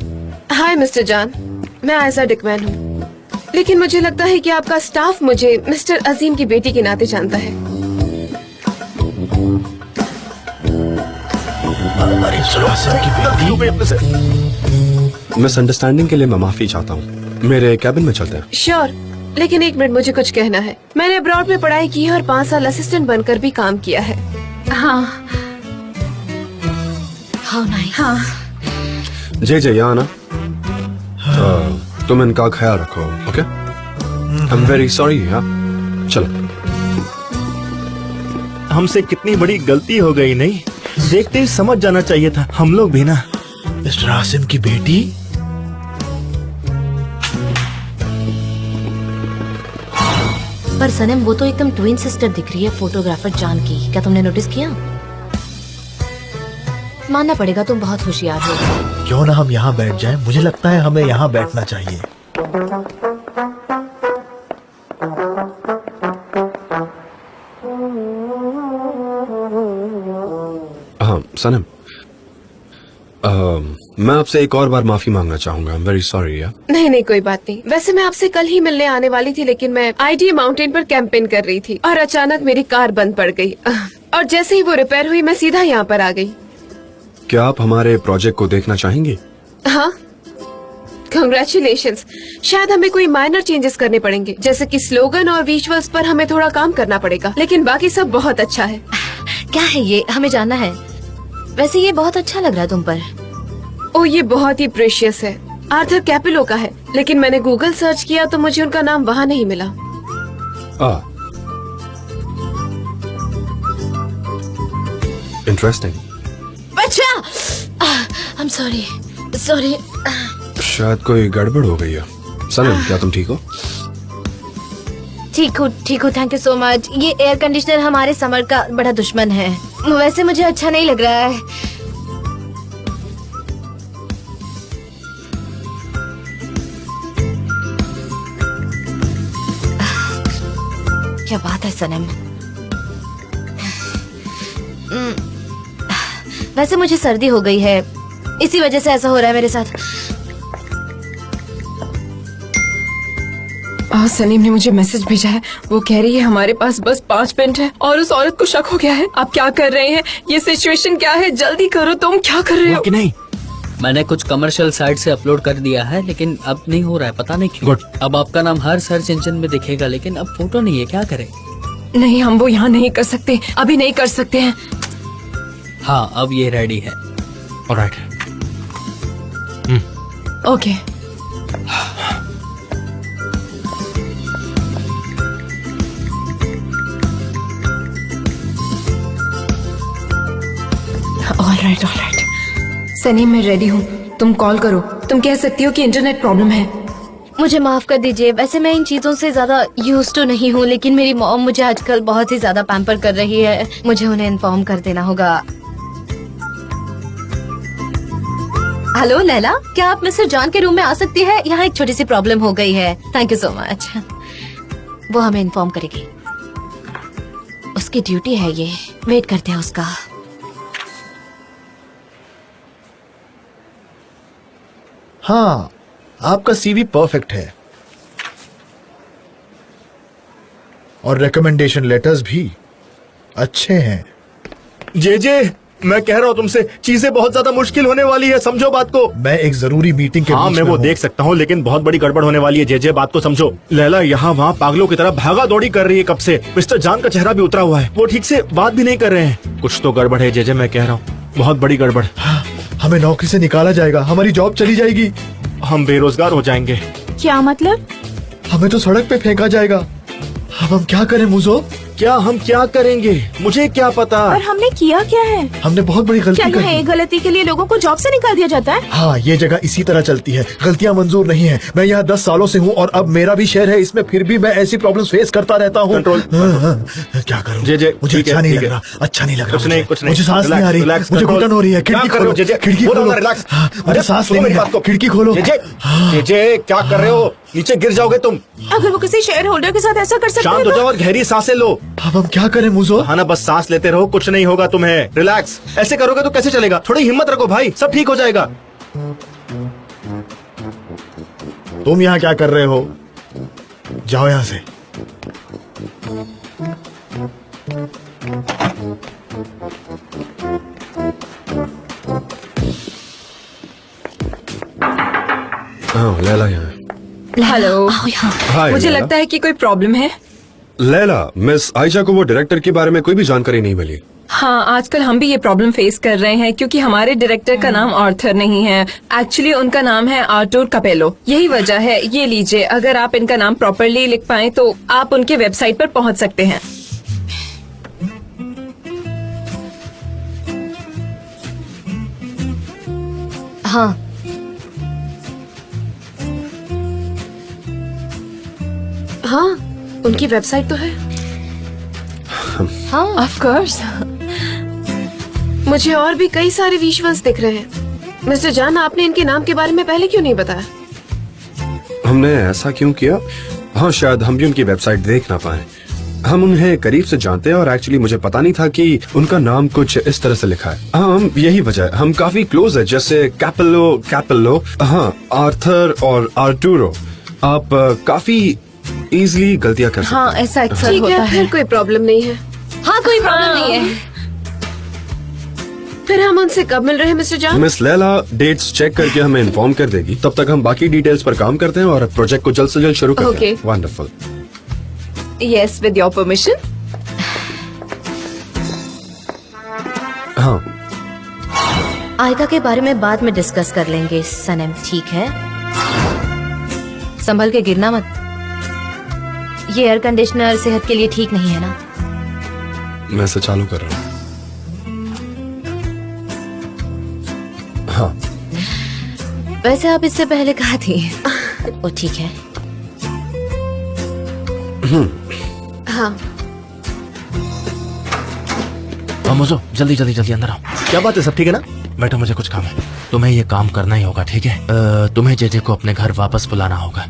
हाय मिस्टर जान, मैं आयशा डिकमैन हूँ, लेकिन मुझे लगता है कि आपका स्टाफ मुझे मिस्टर अजीम की बेटी के नाते जानता है। मिसअंडरस्टैंडिंग के लिए मैं माफी चाहता हूँ। मेरे कैबिन में चलते हैं। श्योर, लेकिन एक मिनट, मुझे कुछ कहना है। मैंने अब्रॉड में पढ़ाई की है और 5 साल असिस्टेंट बनकर भी काम किया है। हाँ हाउ नाइस। हाँ जे यहाँ ना, तुम इनका ख्याल रखो, okay? I am very sorry. हाँ चलो। हमसे कितनी बड़ी गलती हो गई, नहीं देखते ही समझ जाना चाहिए था। हम लोग भी ना। मिस्टर आसिम की बेटी? पर सनम, वो तो एकदम ट्विन सिस्टर दिख रही है फोटोग्राफर जान की। क्या तुमने नोटिस किया? मानना पड़ेगा तुम बहुत होशियार हो। क्यों ना हम यहाँ बैठ जाएं? मुझे लगता है हमें यहाँ बैठना चाहिए। हाँ सनम, मैं आपसे एक और बार माफी मांगना चाहूंगा। आई एम वेरी सॉरी यार। नहीं नहीं, कोई बात नहीं। वैसे मैं आपसे कल ही मिलने आने वाली थी, लेकिन मैं आईटी माउंटेन पर कैंपेन कर रही थी और अचानक मेरी कार बंद पड़ गई। और जैसे ही वो रिपेयर हुई, मैं सीधा यहाँ पर आ गई। क्या आप हमारे प्रोजेक्ट को देखना चाहेंगे? हाँ, कंग्रेचुलेशंस। शायद हमें कोई माइनर चेंजेस करने पड़ेंगे, जैसे कि स्लोगन और विजुअल्स पर हमें थोड़ा काम करना पड़ेगा, लेकिन बाकी सब बहुत अच्छा है। क्या है ये? हमें जानना है। वैसे ये बहुत अच्छा लग रहा है तुम पर। ओ, ये बहुत ही प्रेशियस है। आर्थर कैपिलो का है, लेकिन मैंने गूगल सर्च किया तो मुझे उनका नाम वहाँ नहीं मिला। इंटरेस्टिंग। अच्छा, I'm sorry, sorry। शायद कोई गड़बड़ हो गई है। सनम, क्या तुम ठीक हो? ठीक हो, थैंक यू सो मच। ये एयर कंडीशनर हमारे समर का बड़ा दुश्मन है। वैसे मुझे अच्छा नहीं लग रहा है। क्या बात है सनम। वैसे मुझे सर्दी हो गई है, इसी वजह से ऐसा हो रहा है मेरे साथ। सनीम ने मुझे मैसेज भेजा है। वो कह रही है हमारे पास बस 5 मिनट है और उस औरत को शक हो गया है। आप क्या कर रहे हैं? ये सिचुएशन क्या है? जल्दी करो, तुम क्या कर रहे हो? कि नहीं, मैंने कुछ कमर्शियल साइट से अपलोड कर दिया है, लेकिन अब नहीं हो रहा है, पता नहीं क्यों। अब आपका नाम हर सर्च इंजन में दिखेगा, लेकिन अब फोटो नहीं है, क्या करें? नहीं, हम वो यहाँ नहीं कर सकते, अभी नहीं कर सकते हैं। हाँ, अब ये रेडी है। ऑलराइट। ओके। ऑलराइट। सनी, मैं रेडी हूँ, तुम कॉल करो। तुम कह सकती हो कि इंटरनेट प्रॉब्लम है। मुझे माफ कर दीजिए, वैसे मैं इन चीजों से ज्यादा यूज तो नहीं हूँ, लेकिन मेरी मॉम मुझे आजकल बहुत ही ज्यादा पैम्पर कर रही है। मुझे उन्हें इन्फॉर्म कर देना होगा। हेलो लैला, क्या आप मिस्टर जॉन के रूम में आ सकती है? यहाँ एक छोटी सी प्रॉब्लम हो गई है। Thank you so much. वो हमें इन्फॉर्म करेगी, उसकी ड्यूटी है ये। वेट करते हैं उसका। हाँ, आपका सीवी परफेक्ट है और रिकमेंडेशन लेटर्स भी अच्छे हैं। जे मैं कह रहा हूँ तुमसे, चीजें बहुत ज्यादा मुश्किल होने वाली है, समझो बात को। मैं एक जरूरी मीटिंग के हाँ, बीच मैं में वो हूँ। देख सकता हूँ, लेकिन बहुत बड़ी गड़बड़ होने वाली है। जे बात को समझो। लैला यहाँ वहाँ पागलों की तरह भागा दौड़ी कर रही है कब से। मिस्टर जान का चेहरा भी उतरा हुआ है, वो ठीक से बात भी नहीं कर रहे हैं। कुछ तो गड़बड़ है जे, मैं कह रहा हूँ, बहुत बड़ी गड़बड़। हाँ, हमें नौकरी से निकाला जाएगा, हमारी जॉब चली जाएगी, हम बेरोजगार हो जाएंगे। क्या मतलब? हमें तो सड़क पे फेंका जाएगा। अब हम क्या करें मुझो? क्या हम क्या करेंगे, मुझे क्या पता। और हमने किया क्या है? हमने बहुत बड़ी गलती क्या कर यहाँ दी। एक गलती के लिए लोगों को जॉब से निकाल दिया जाता है? हाँ, ये जगह इसी तरह चलती है, गलतियाँ मंजूर नहीं है। मैं यहाँ 10 सालों से हूँ और अब मेरा भी शेयर है इसमें, फिर भी मैं ऐसी प्रॉब्लम्स फेस करता रहता हूँ। कंट्रोल। क्या करूँ? जे मुझे अच्छा नहीं लग रहा, अच्छा नहीं लग रहा। कुछ नहीं। मुझे सांस नहीं आ रही, मुझे घुटन हो रही है। खिड़की खोलो, खिड़की खोलो। हाँ, मुझे सांस लेनी है, खिड़की खोलो। जे क्या कर रहे हो? नीचे गिर जाओगे तुम। अगर वो किसी शेयर होल्डर के साथ ऐसा कर सकते हैं शांत हो जाओ और गहरी सांसें लो। अब हम क्या करें मुझो? हाँ ना, बस सांस लेते रहो, कुछ नहीं होगा तुम्हें। रिलैक्स। ऐसे करोगे तो कैसे चलेगा? थोड़ी हिम्मत रखो भाई, सब ठीक हो जाएगा। तुम यहाँ क्या कर रहे हो? जाओ यहाँ से। हाँ, लैला यहाँ है। हेलो। हाय मुझे लैला। लगता है कि कोई प्रॉब्लम है। लैला, मिस आयशा को वो डायरेक्टर के बारे में कोई भी जानकारी नहीं मिली। हाँ, आजकल हम भी ये प्रॉब्लम फेस कर रहे हैं क्योंकि हमारे डायरेक्टर का नाम आर्थर नहीं है। एक्चुअली उनका नाम है आर्टुर कैपेलो। यही वजह है। ये लीजिए, अगर आप इनका नाम प्रॉपरली लिख पाएं तो आप उनके वेबसाइट पर पहुंच सकते हैं। हाँ, हाँ, उनकी वेबसाइट तो है। हाँ, ऑफ कोर्स। मुझे और भी कई सारे विजुअल्स दिख रहे हैं। मिस्टर जान, आपने इनके नाम के बारे में पहले क्यों नहीं बताया? हमने ऐसा क्यों किया? हाँ, शायद हम भी उनकी वेबसाइट देख ना पाए। हम उन्हें करीब से जानते हैं और एक्चुअली मुझे पता नहीं था कि उनका नाम कुछ इस तरह से लिखा है। हाँ, यही वजह है। हम काफी क्लोज है, जैसे कैपेलो, हाँ, आर्थर और आर्टुरो। आप काफी इजीली गलतियां कर सकते हैं। हाँ, ऐसा अक्सर ठीक होता है, फिर है। कोई प्रॉब्लम नहीं है। हाँ, कोई प्रॉब्लम नहीं है। फिर हम उनसे कब मिल रहे हैं मिस्टर जान? मिस लैला डेट्स चेक करके हमें इन्फॉर्म कर देगी। तब तक हम बाकी डिटेल्स पर काम करते हैं और प्रोजेक्ट को जल्द से जल्द शुरू करते हैं। Okay. Wonderful. Yes, with your permission. हाँ, आयका के बारे में बाद में डिस्कस कर लेंगे सनम, ठीक है? संभल के गिरना मत। ये एयर कंडीशनर सेहत के लिए ठीक नहीं है ना? मैं इसे चालू कर रहा हूँ। हाँ, वैसे आप इससे पहले कहा थी। ओ ठीक है। हाँ, मुझो जल्दी जल्दी जल्दी अंदर आओ। क्या बात है, सब ठीक है ना? बैठो, मुझे कुछ काम है। तुम्हें ये काम करना ही होगा, ठीक है? तुम्हें जेजे को अपने घर वापस बुलाना होगा।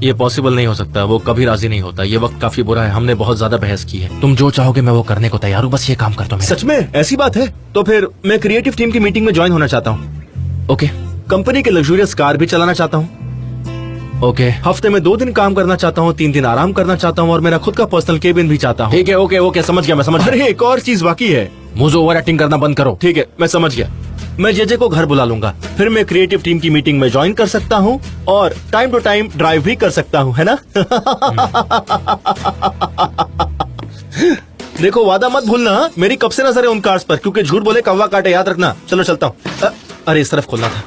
ये पॉसिबल नहीं हो सकता, वो कभी राजी नहीं होता। ये वक्त काफी बुरा है, हमने बहुत ज्यादा बहस की है। तुम जो चाहोगे मैं वो करने को तैयार हूँ, बस ये काम कर दो। सच में ऐसी बात है? तो फिर मैं क्रिएटिव टीम की मीटिंग में ज्वाइन होना चाहता हूँ। ओके, कंपनी के लग्जूरियस कार भी चलाना चाहता हूँ। ओके, हफ्ते में 2 दिन काम करना चाहता हूँ, 3 दिन आराम करना चाहता हूँ और मेरा खुद का पर्सनल केबिन भी चाहता हूँ। ठीक है, ओके ओके, समझ गया, मैं समझ गया। अरे एक और चीज बाकी है। मुझे ओवर एक्टिंग करना बंद करो। ठीक है, मैं समझ गया। मैं जेजे को घर बुला लूंगा, फिर मैं क्रिएटिव टीम की मीटिंग में ज्वाइन कर सकता हूँ और टाइम टू टाइम ड्राइव भी कर सकता हूँ, है ना? देखो, वादा मत भूलना। मेरी कब से नजर है उन कार्स पर, क्योंकि झूठ बोले कौवा काटे, याद रखना। चलो चलता हूँ। अरे इस तरफ खोलना था।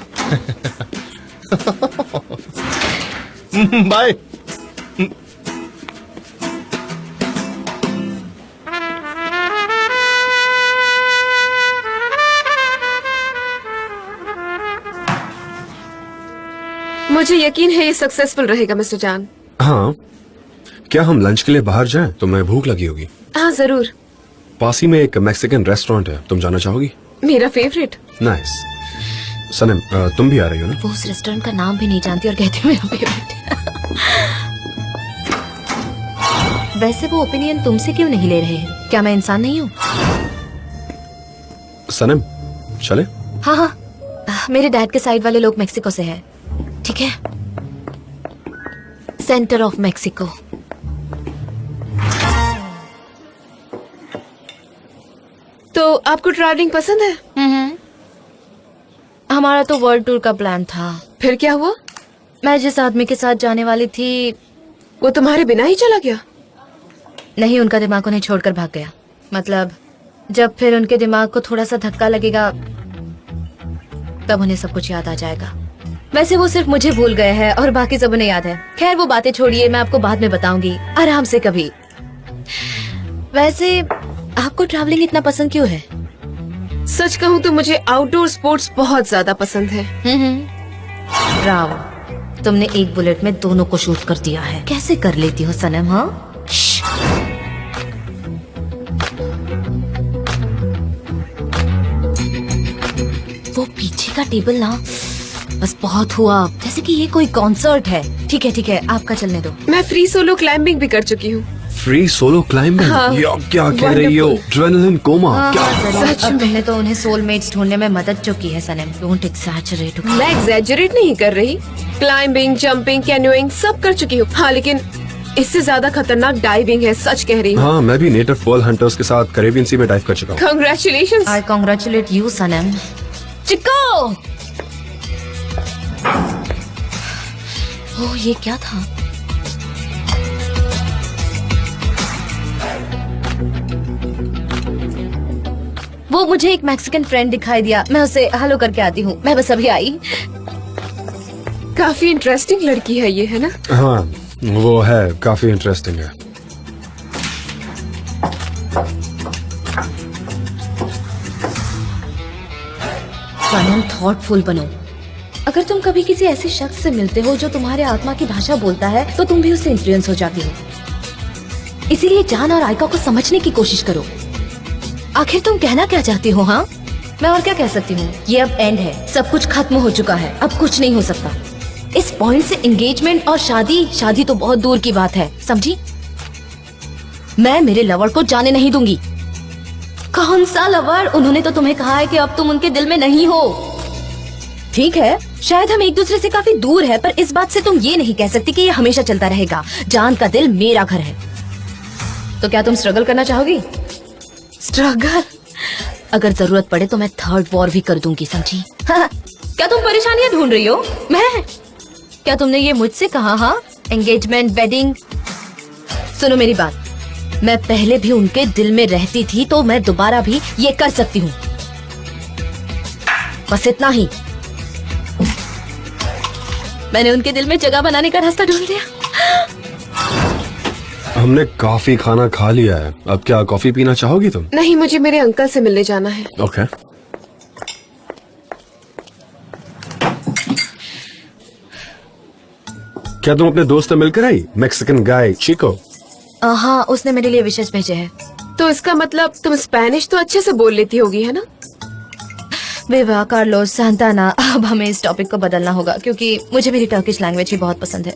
बाय। मुझे यकीन है ये सक्सेसफुल रहेगा मिस्टर जान। हाँ, क्या हम लंच के लिए बाहर जाएं? तो मैं भूख लगी होगी। हाँ जरूर, पास ही में एक मैक्सिकन रेस्टोरेंट है, तुम जाना चाहोगी? मेरा फेवरेट। नाइस। सनम, तुम भी आ रही हो ना? वो उस रेस्टोरेंट का नाम भी नहीं जानती और कहती मेरा फेवरेट है। वैसे वो ओपिनियन तुमसे क्यों नहीं ले रहे हैं? क्या मैं इंसान नहीं हूँ? सनम, चले? हाँ हाँ, मेरे डैड के साइड वाले लोग मेक्सिको से हैं, ठीक है? Centre of Mexico. तो आपको ट्रैवलिंग पसंद है? हमारा तो वर्ल्ड टूर का प्लान था। फिर क्या हुआ? मैं जिस आदमी के साथ जाने वाली थी वो तुम्हारे बिना ही चला गया? नहीं, उनका दिमाग उन्हें छोड़कर भाग गया। मतलब जब फिर उनके दिमाग को थोड़ा सा धक्का लगेगा तब उन्हें सब कुछ याद आ जाएगा। वैसे वो सिर्फ मुझे भूल गए हैं और बाकी सब उन्हें याद है। खैर वो बातें छोड़िए, मैं आपको बाद में बताऊंगी आराम से कभी। वैसे आपको ट्रैवलिंग इतना पसंद क्यों है? सच कहूँ तो मुझे आउटडोर स्पोर्ट्स बहुत ज्यादा पसंद है। राव, तुमने एक बुलेट में दोनों को शूट कर दिया है। कैसे कर लेती हो सनम? हाँ, वो पीछे का टेबल ना, बस बहुत हुआ। जैसे कि ये कोई कॉन्सर्ट है। ठीक है ठीक है, आपका चलने दो। मैं फ्री सोलो क्लाइंबिंग भी कर चुकी हूँ। Free solo climbing? हाँ। ये आप क्या कह रही हो? Adrenaline coma? क्या? सच में तुमने तो उन्हें सोलमेट्स ढूंढने में मदद चुकी है सनम। Don't exaggerate. मैं एग्जैजरेट नहीं कर रही। क्लाइंबिंग, जंपिंग, कैनोइंग सब कर चुकी हूँ। हाँ, लेकिन इससे ज्यादा खतरनाक डाइविंग है, सच कह रही हूँ। हाँ, मैं भी नेटिव पर्ल हंटर्स के साथ कैरेबियन सी में डाइव कर चुका हूँ। कांग्रेचुलेशंस। आई कांग्रेचुलेट यू सनम। चिक्को! ओह, ये क्या था? वो मुझे एक मैक्सिकन फ्रेंड दिखाई दिया, मैं उसे हेलो करके आती हूँ। मैं बस अभी आई। काफी इंटरेस्टिंग लड़की है ये, है ना? हाँ, वो है, काफी इंटरेस्टिंग है। सनम, थॉटफुल बनो। अगर तुम कभी किसी ऐसे शख्स से मिलते हो जो तुम्हारे आत्मा की भाषा बोलता है, तो तुम भी उससे इन्फ्लुएंस हो जाती हो। इसीलिए जान और आयका को समझने की कोशिश करो। आखिर तुम कहना क्या चाहती हो? हाँ, मैं और क्या कह सकती हूँ? ये अब एंड है, सब कुछ खत्म हो चुका है, अब कुछ नहीं हो सकता। इस पॉइंट से एंगेजमेंट और शादी तो बहुत दूर की बात है, समझी? मैं मेरे लवर को जाने नहीं दूंगी। कौन सा लवर? उन्होंने तो तुम्हें कहा है कि अब तुम उनके दिल में नहीं हो। ठीक है, शायद हम एक दूसरे से काफी दूर है, पर इस बात से तुम ये नहीं कह सकती कि ये हमेशा चलता रहेगा। जान का दिल मेरा घर है। तो क्या तुम स्ट्रगल करना चाहोगी? स्ट्रगल? अगर जरूरत पड़े तो मैं 3rd वॉर भी कर दूंगी, समझी? क्या तुम परेशानियां ढूंढ रही हो? मैं? क्या तुमने ये मुझसे कहा? हाँ, एंगेजमेंट, वेडिंग। सुनो मेरी बात, मैं पहले भी उनके दिल में रहती थी, तो मैं दोबारा भी ये कर सकती हूँ। बस इतना ही। मैंने उनके दिल में जगह बनाने का रास्ता ढूंढ लिया। हमने काफी खाना खा लिया है, अब क्या कॉफी पीना चाहोगी तुम? नहीं, मुझे मेरे अंकल से मिलने जाना है। ओके। क्या तुम अपने दोस्त से मिलकर आई? मैक्सिकन गाय चिको। हाँ, उसने मेरे लिए विशेष भेजे हैं। तो इसका मतलब तुम स्पेनिश तो अच्छे से बोल लेती होगी, है ना? विवा, कार्लोस, सांताना, अब हमें इस टॉपिक को बदलना होगा क्योंकि मुझे मेरी टर्किश लैंग्वेज भी बहुत पसंद है।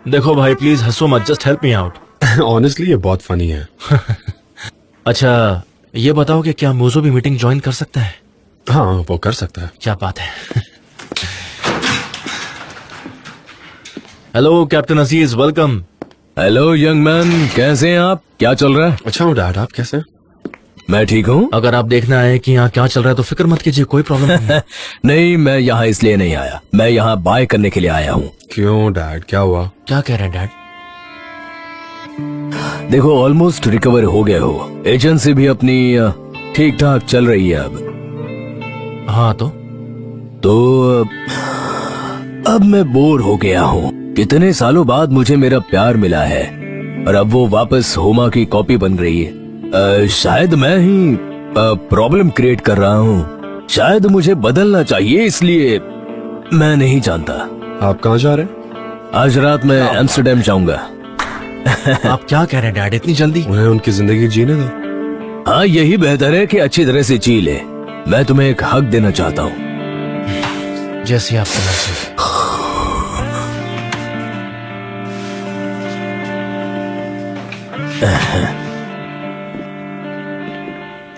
देखो भाई, प्लीज हंसो मत, just help me out. Honestly ये बहुत फनी है। अच्छा, ये बताओ कि क्या मोजो भी मीटिंग ज्वाइन कर सकता है? हाँ, वो कर सकता है। क्या बात है। हेलो कैप्टन अजीज, वेलकम। हेलो यंग मैन, कैसे हैं आप? क्या चल रहा है? अच्छा हूँ डैड, आप कैसे हैं? मैं ठीक हूँ। अगर आप देखना आए कि यहाँ क्या चल रहा है तो फिक्र मत कीजिए, कोई प्रॉब्लम नहीं। नहीं, मैं यहाँ इसलिए नहीं आया, मैं यहाँ बाय करने के लिए आया हूँ। क्यों डैड, क्या हुआ? क्या कह रहे हैं डैड? देखो, ऑलमोस्ट रिकवर हो गए हो, एजेंसी भी अपनी ठीक ठाक चल रही है अब। हाँ तो अब मैं बोर हो गया हूँ। कितने सालों बाद मुझे मेरा प्यार मिला है और अब वो वापस होमा की कॉपी बन रही है। शायद मैं ही प्रॉब्लम क्रिएट कर रहा हूँ, शायद मुझे बदलना चाहिए, इसलिए मैं नहीं जानता। आप कहाँ जा रहे हैं? आज रात मैं एम्स्टर्डम जाऊंगा। आप क्या कह रहे हैं डैड, इतनी जल्दी? उन्हें उनकी जिंदगी जीने दो। हाँ, यही बेहतर है कि अच्छी तरह से जी ले। मैं तुम्हें एक हक देना चाहता हूँ। जैसे आप समझे।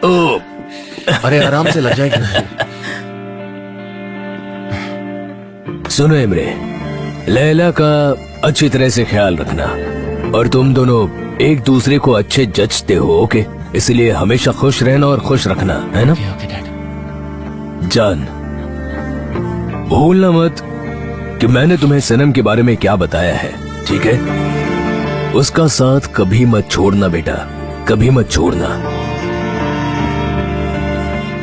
ओ, अरे आराम से लग जाएगी। सुनो इमरे, लैला का अच्छी तरह से ख्याल रखना और तुम दोनों एक दूसरे को अच्छे जचते हो, ओके? इसलिए हमेशा खुश रहना और खुश रखना, है ना? Okay dad. जान, भूलना मत कि मैंने तुम्हें सनम के बारे में क्या बताया है, ठीक है? उसका साथ कभी मत छोड़ना बेटा, कभी मत छोड़ना।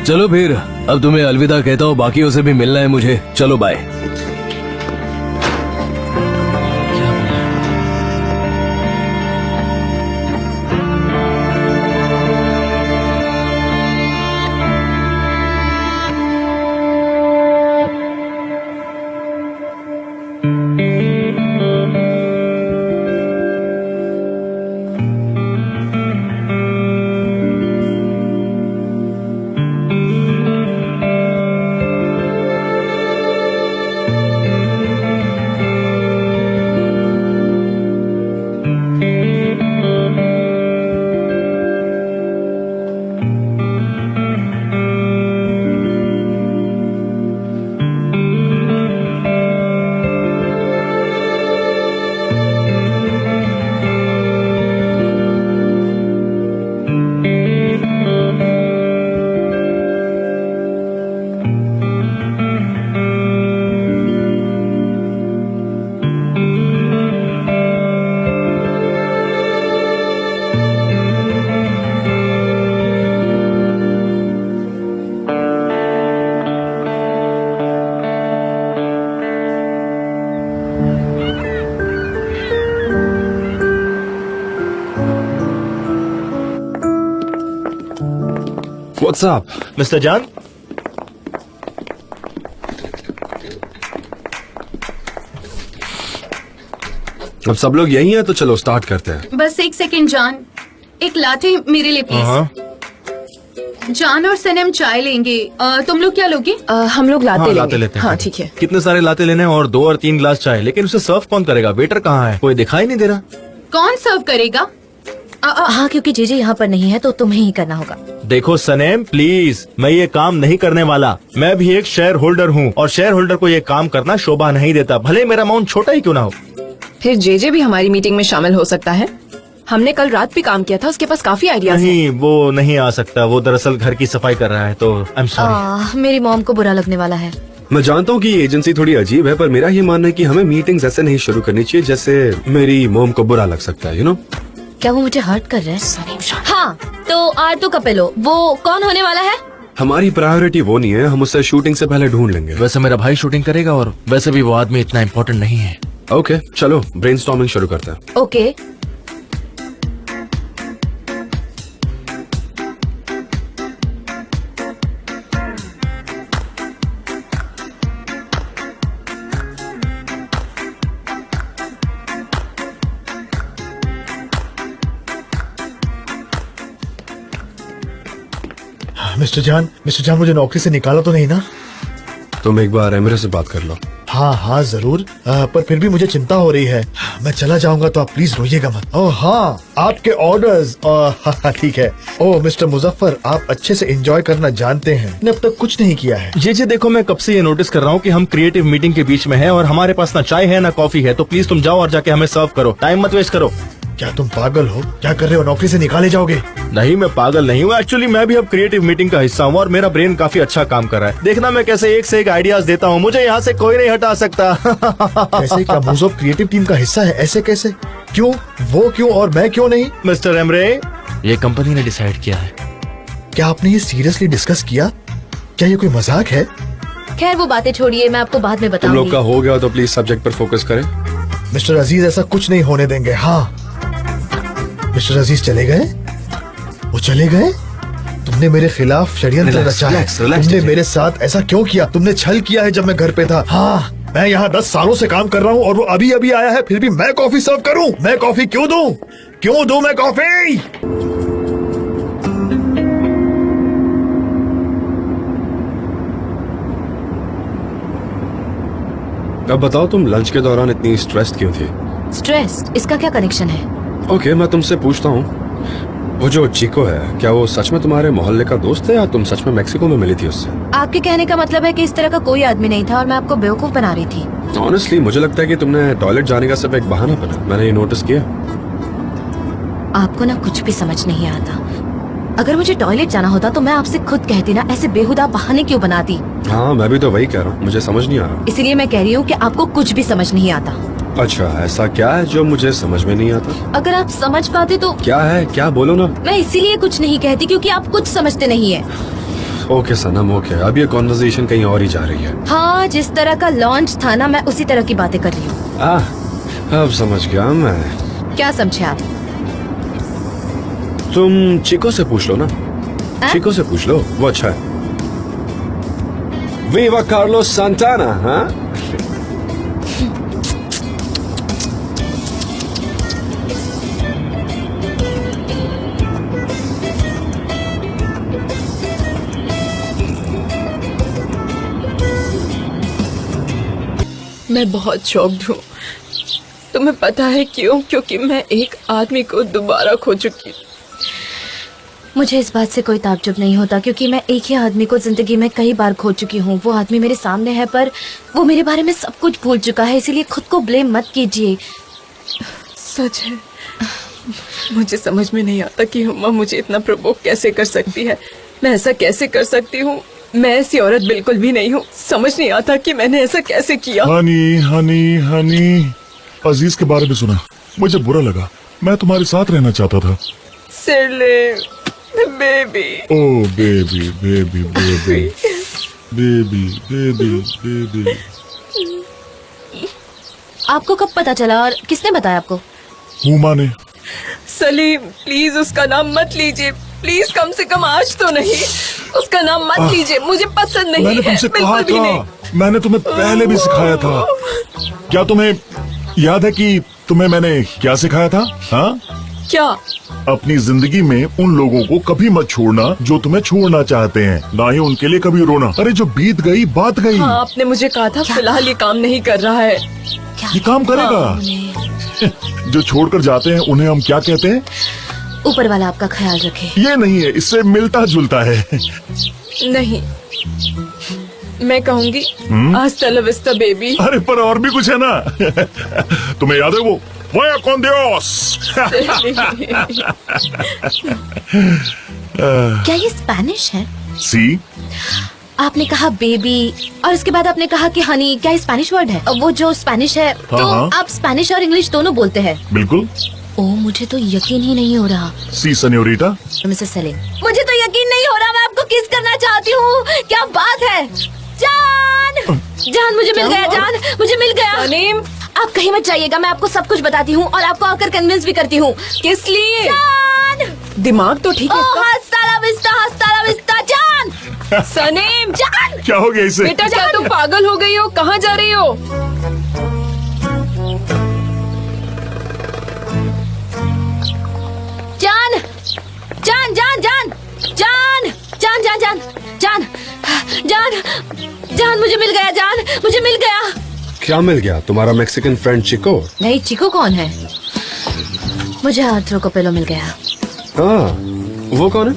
चलो फिर, अब तुम्हें अलविदा कहता हूँ, बाकियों से भी मिलना है मुझे। चलो बाय। What's up? मिस्टर जान, अब सब लोग यही हैं तो चलो स्टार्ट करते हैं। बस एक सेकंड जान, एक लाटे मेरे लिए प्लीज। जान और सनम चाय लेंगे, तुम लोग क्या लोगे? हम लोग लाते हाँ, लाते लेंगे। लेते हैं। हाँ ठीक है। कितने सारे लाते लेने हैं और 2 और 3 ग्लास चाय, लेकिन उसे सर्व कौन करेगा? वेटर कहाँ है? कोई दिखाई नहीं दे रहा। कौन सर्व करेगा? हाँ, क्योंकि जेजे यहाँ पर नहीं है तो तुम्हें ही करना होगा। देखो सनेम, प्लीज, मैं ये काम नहीं करने वाला। मैं भी एक शेयर होल्डर हूँ और शेयर होल्डर को ये काम करना शोभा नहीं देता, भले मेरा अमाउंट छोटा ही क्यों ना हो। फिर जेजे भी हमारी मीटिंग में शामिल हो सकता है। हमने कल रात भी काम किया था, उसके पास काफी आइडियाज हैं। नहीं, वो नहीं आ सकता। वो दरअसल घर की सफाई कर रहा है, तो आई एम सॉरी। मेरी मॉम को बुरा लगने वाला है। मैं जानता हूँ कि ये एजेंसी थोड़ी अजीब है, पर मेरा ये मानना है कि हमें मीटिंग्स ऐसे नहीं शुरू करनी चाहिए जैसे मेरी मॉम को बुरा लग सकता है, यू नो। क्या वो मुझे हर्ट कर रहे हैं? हाँ, तो आर्टो कपेलो वो कौन होने वाला है? हमारी प्रायोरिटी वो नहीं है, हम उसे शूटिंग से पहले ढूंढ लेंगे। वैसे मेरा भाई शूटिंग करेगा और वैसे भी वो आदमी इतना इम्पोर्टेंट नहीं है। ओके, चलो ब्रेनस्टॉर्मिंग शुरू करते हैं। ओके। मिस्टर जान, मुझे नौकरी से निकाला तो नहीं ना? तुम एक बार एमरे से बात कर लो। हाँ जरूर, पर फिर भी मुझे चिंता हो रही है। मैं चला जाऊंगा तो आप प्लीज रोइएगा मत। ओह हाँ, आपके ऑर्डर्स। ठीक है। ओह मिस्टर मुजफ्फर, आप अच्छे से एंजॉय करना जानते हैं। मैंने अब तक कुछ नहीं किया है। जी देखो, मैं कब से ये नोटिस कर रहा हूँ कि हम क्रिएटिव मीटिंग के बीच में हैं और हमारे पास ना चाय है ना कॉफी है, तो प्लीज तुम जाओ और जाके हमें सर्व करो। टाइम मत वेस्ट करो। क्या तुम पागल हो? क्या कर रहे हो? नौकरी से निकाले जाओगे? नहीं, मैं पागल नहीं हूँ। एक्चुअली मैं भी अब क्रिएटिव मीटिंग का हिस्सा हूँ और मेरा ब्रेन काफी अच्छा काम कर रहा है। देखना मैं कैसे एक से एक आइडियाज देता हूँ। मुझे यहाँ से कोई नहीं हटा सकता। कैसे? क्या मुजफ्फर क्रिएटिव टीम का हिस्सा है? ऐसे कैसे? क्यों? वो क्यों और मैं क्यों नहीं? मिस्टर एमरे, ये कंपनी ने डिसाइड किया है। क्या आपने ये सीरियसली डिस्कस किया? क्या ये कोई मजाक है? खैर वो बातें छोड़िए, मैं आपको बाद में तुम बताऊंगी। लोग का हो गया तो प्लीज सब्जेक्ट पर फोकस करें। मिस्टर अजीज, ऐसा कुछ नहीं होने देंगे। हाँ मिस्टर अजीज चले गए? वो चले गए? तुमने मेरे खिलाफ षड्यंत्र रचा है। तुमने मेरे साथ ऐसा क्यों किया? तुमने छल किया है जब मैं घर पे था। हाँ, मैं यहाँ 10 सालों से काम कर रहा हूँ और वो अभी अभी आया है, फिर भी मैं कॉफी सर्व करूँ? मैं कॉफी क्यों दूँ? क्यों दूँ मैं कॉफी? अब बताओ, तुम लंच के दौरान इतनी स्ट्रेस्ड क्यों थी? स्ट्रेस्ड? इसका क्या कनेक्शन है? ओके, मैं तुमसे पूछता हूँ, वो जो चिको है, क्या वो सच में तुम्हारे मोहल्ले का दोस्त है या तुम सच में मेक्सिको में मिली थी उससे? आपके कहने का मतलब है कि इस तरह का कोई आदमी नहीं था और मैं आपको बेवकूफ बना रही थी। ऑनेस्टली मुझे लगता है कि तुमने टॉयलेट जाने का सिर्फ एक बहाना बना। मैंने ये नोटिस किया। आपको ना कुछ भी समझ नहीं आता। अगर मुझे टॉयलेट जाना होता तो मैं आपसे खुद कहती ना, ऐसे बेहुदा बहाने क्यों बनाती? हाँ, मैं भी तो वही कह रहा हूँ, मुझे समझ नहीं आ रहा। इसीलिए मैं कह रही हूँ कि आपको कुछ भी समझ नहीं आता। अच्छा, ऐसा क्या है जो मुझे समझ में नहीं आता? अगर आप समझ पाते तो। क्या है? क्या बोलो ना। मैं इसीलिए कुछ नहीं कहती क्योंकि आप कुछ समझते नहीं है। ओके सनम, ओके, अब ये कॉन्वर्सेशन कहीं और ही जा रही है। हाँ, जिस तरह का लॉन्च था ना, मैं उसी तरह की बातें कर रही हूँ। अब समझ गया मैं। क्या समझे आप? तुम चिको से पूछ लो ना। चिको से पूछ लो, वो अच्छा है। Viva Carlos Santana. हाँ, मैं बहुत शॉक्ड हूँ। तुम्हें पता है क्यों? क्योंकि मैं एक आदमी को दोबारा खो चुकी। मुझे इस बात से कोई ताज्जुब नहीं होता क्योंकि मैं एक ही आदमी को जिंदगी में कई बार खो चुकी हूँ। वो आदमी मेरे सामने है पर वो मेरे बारे में सब कुछ भूल चुका है, इसीलिए खुद को ब्लेम मत कीजिए। सच है, मुझे समझ में नहीं आता कि हुमा मुझे इतना प्रवोक कैसे कर सकती है। मैं ऐसा कैसे कर सकती हूँ? मैं ऐसी औरत बिल्कुल भी नहीं हूँ। समझ नहीं आता कि मैंने ऐसा कैसे किया। हनी हनी हनी, अजीज के बारे में सुना, मुझे बुरा लगा। मैं तुम्हारे साथ रहना चाहता था। Baby, oh baby baby baby baby baby baby. आपको कब पता चला और किसने बताया आपको? हुमा ने। सलीम प्लीज उसका नाम मत लीजिए। प्लीज कम से कम आज तो नहीं, उसका नाम मत लीजिए, मुझे पसंद नहीं मैंने है, तुमसे कहा बिल्कुल भी नहीं। था, मैंने तुम्हें पहले भी सिखाया था। क्या तुम्हें याद है कि तुम्हें मैंने क्या सिखाया था? हाँ, क्या? अपनी जिंदगी में उन लोगों को कभी मत छोड़ना जो तुम्हें छोड़ना चाहते हैं, ना ही उनके लिए कभी रोना। अरे जो बीत गई बात गई। हाँ, आपने मुझे कहा था फिलहाल ये काम नहीं कर रहा है। ये काम करेगा। जो छोड़कर जाते हैं उन्हें हम क्या कहते हैं? ऊपर वाला आपका ख्याल रखे। ये नहीं है, इससे मिलता जुलता है। नहीं, मैं कहूँगी हस्ता ला विस्ता बेबी। अरे पर और भी कुछ है ना। तुम्हें याद है वो Vaya con Dios। क्या ये स्पेनिश है? सी, आपने कहा बेबी और उसके बाद आपने कहा कि हनी, क्या स्पेनिश वर्ड है? वो जो स्पेनिश है, तो हाँ। आप स्पेनिश और इंग्लिश दोनों बोलते हैं? बिल्कुल। ओ, मुझे तो यकीन ही नहीं हो रहा। सी सेन्योरिटा। मिसेस सेलिम, मुझे तो यकीन नहीं हो रहा, मैं आपको किस करना चाहती हूँ। क्या बात है? जान, जान मुझे मिल गया, जान मुझे मिल गया। सलीम, आप कहीं मत जाइएगा, मैं आपको सब कुछ बताती हूँ और आपको आकर कन्विंस भी करती हूँ। किस लिए? जान, दिमाग तो ठीक है इसका। हस्ता ला विस्ता, जान। सलीम, जान, क्या हो गया इसे? बेटा क्या तुम पागल हो गई हो? कहाँ जा रही हो? जान, जान, जान, जान, जान, जान, जान, जान, जान, जान, जान मुझे मिल गया, जान मुझे मिल गया। क्या मिल गया? तुम्हारा मैक्सिकन फ्रेंड चिको? नहीं, चिको कौन है? मुझे आर्थरो कोपेलो मिल गया। हाँ, वो कौन है?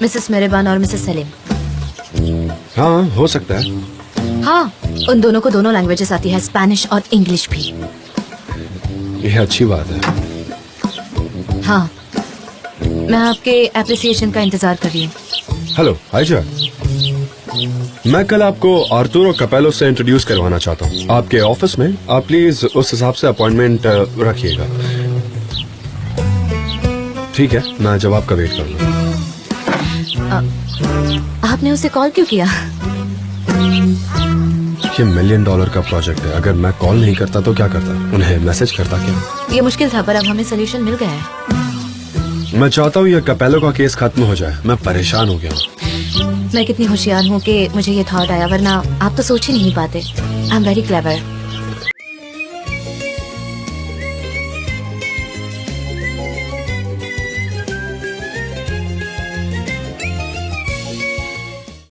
मिसेस मेरेबान और मिसेस सलीम। हाँ, हो सकता है। हाँ, उन दोनों को दोनों लैंग्वेजेस आती है, स्पेनिश और इंग्लिश भी। यह अच्छी बात है। हाँ, मैं आपके एप्रिसिएशन का इंतजार कर रही हूँ। हेलो आयशा, मैं कल आपको आर्थुरो कपेलो से इंट्रोड्यूस करवाना चाहता हूँ आपके ऑफिस में। आप प्लीज उस हिसाब से अपॉइंटमेंट रखिएगा, ठीक है? मैं जवाब का वेट करूँगा। आपने उसे कॉल क्यों किया? ये $1 मिलियन का प्रोजेक्ट है, अगर मैं कॉल नहीं करता तो क्या करता? उन्हें मैसेज करता क्या? ये मुश्किल था, पर अब हमें सोल्यूशन मिल गया है। मैं चाहता हूँ ये कपेलो का केस खत्म हो जाए, मैं परेशान हो गया हूँ। मैं कितनी होशियार हूँ कि मुझे ये थॉट आया, वरना आप तो सोच ही नहीं पाते। I am very clever.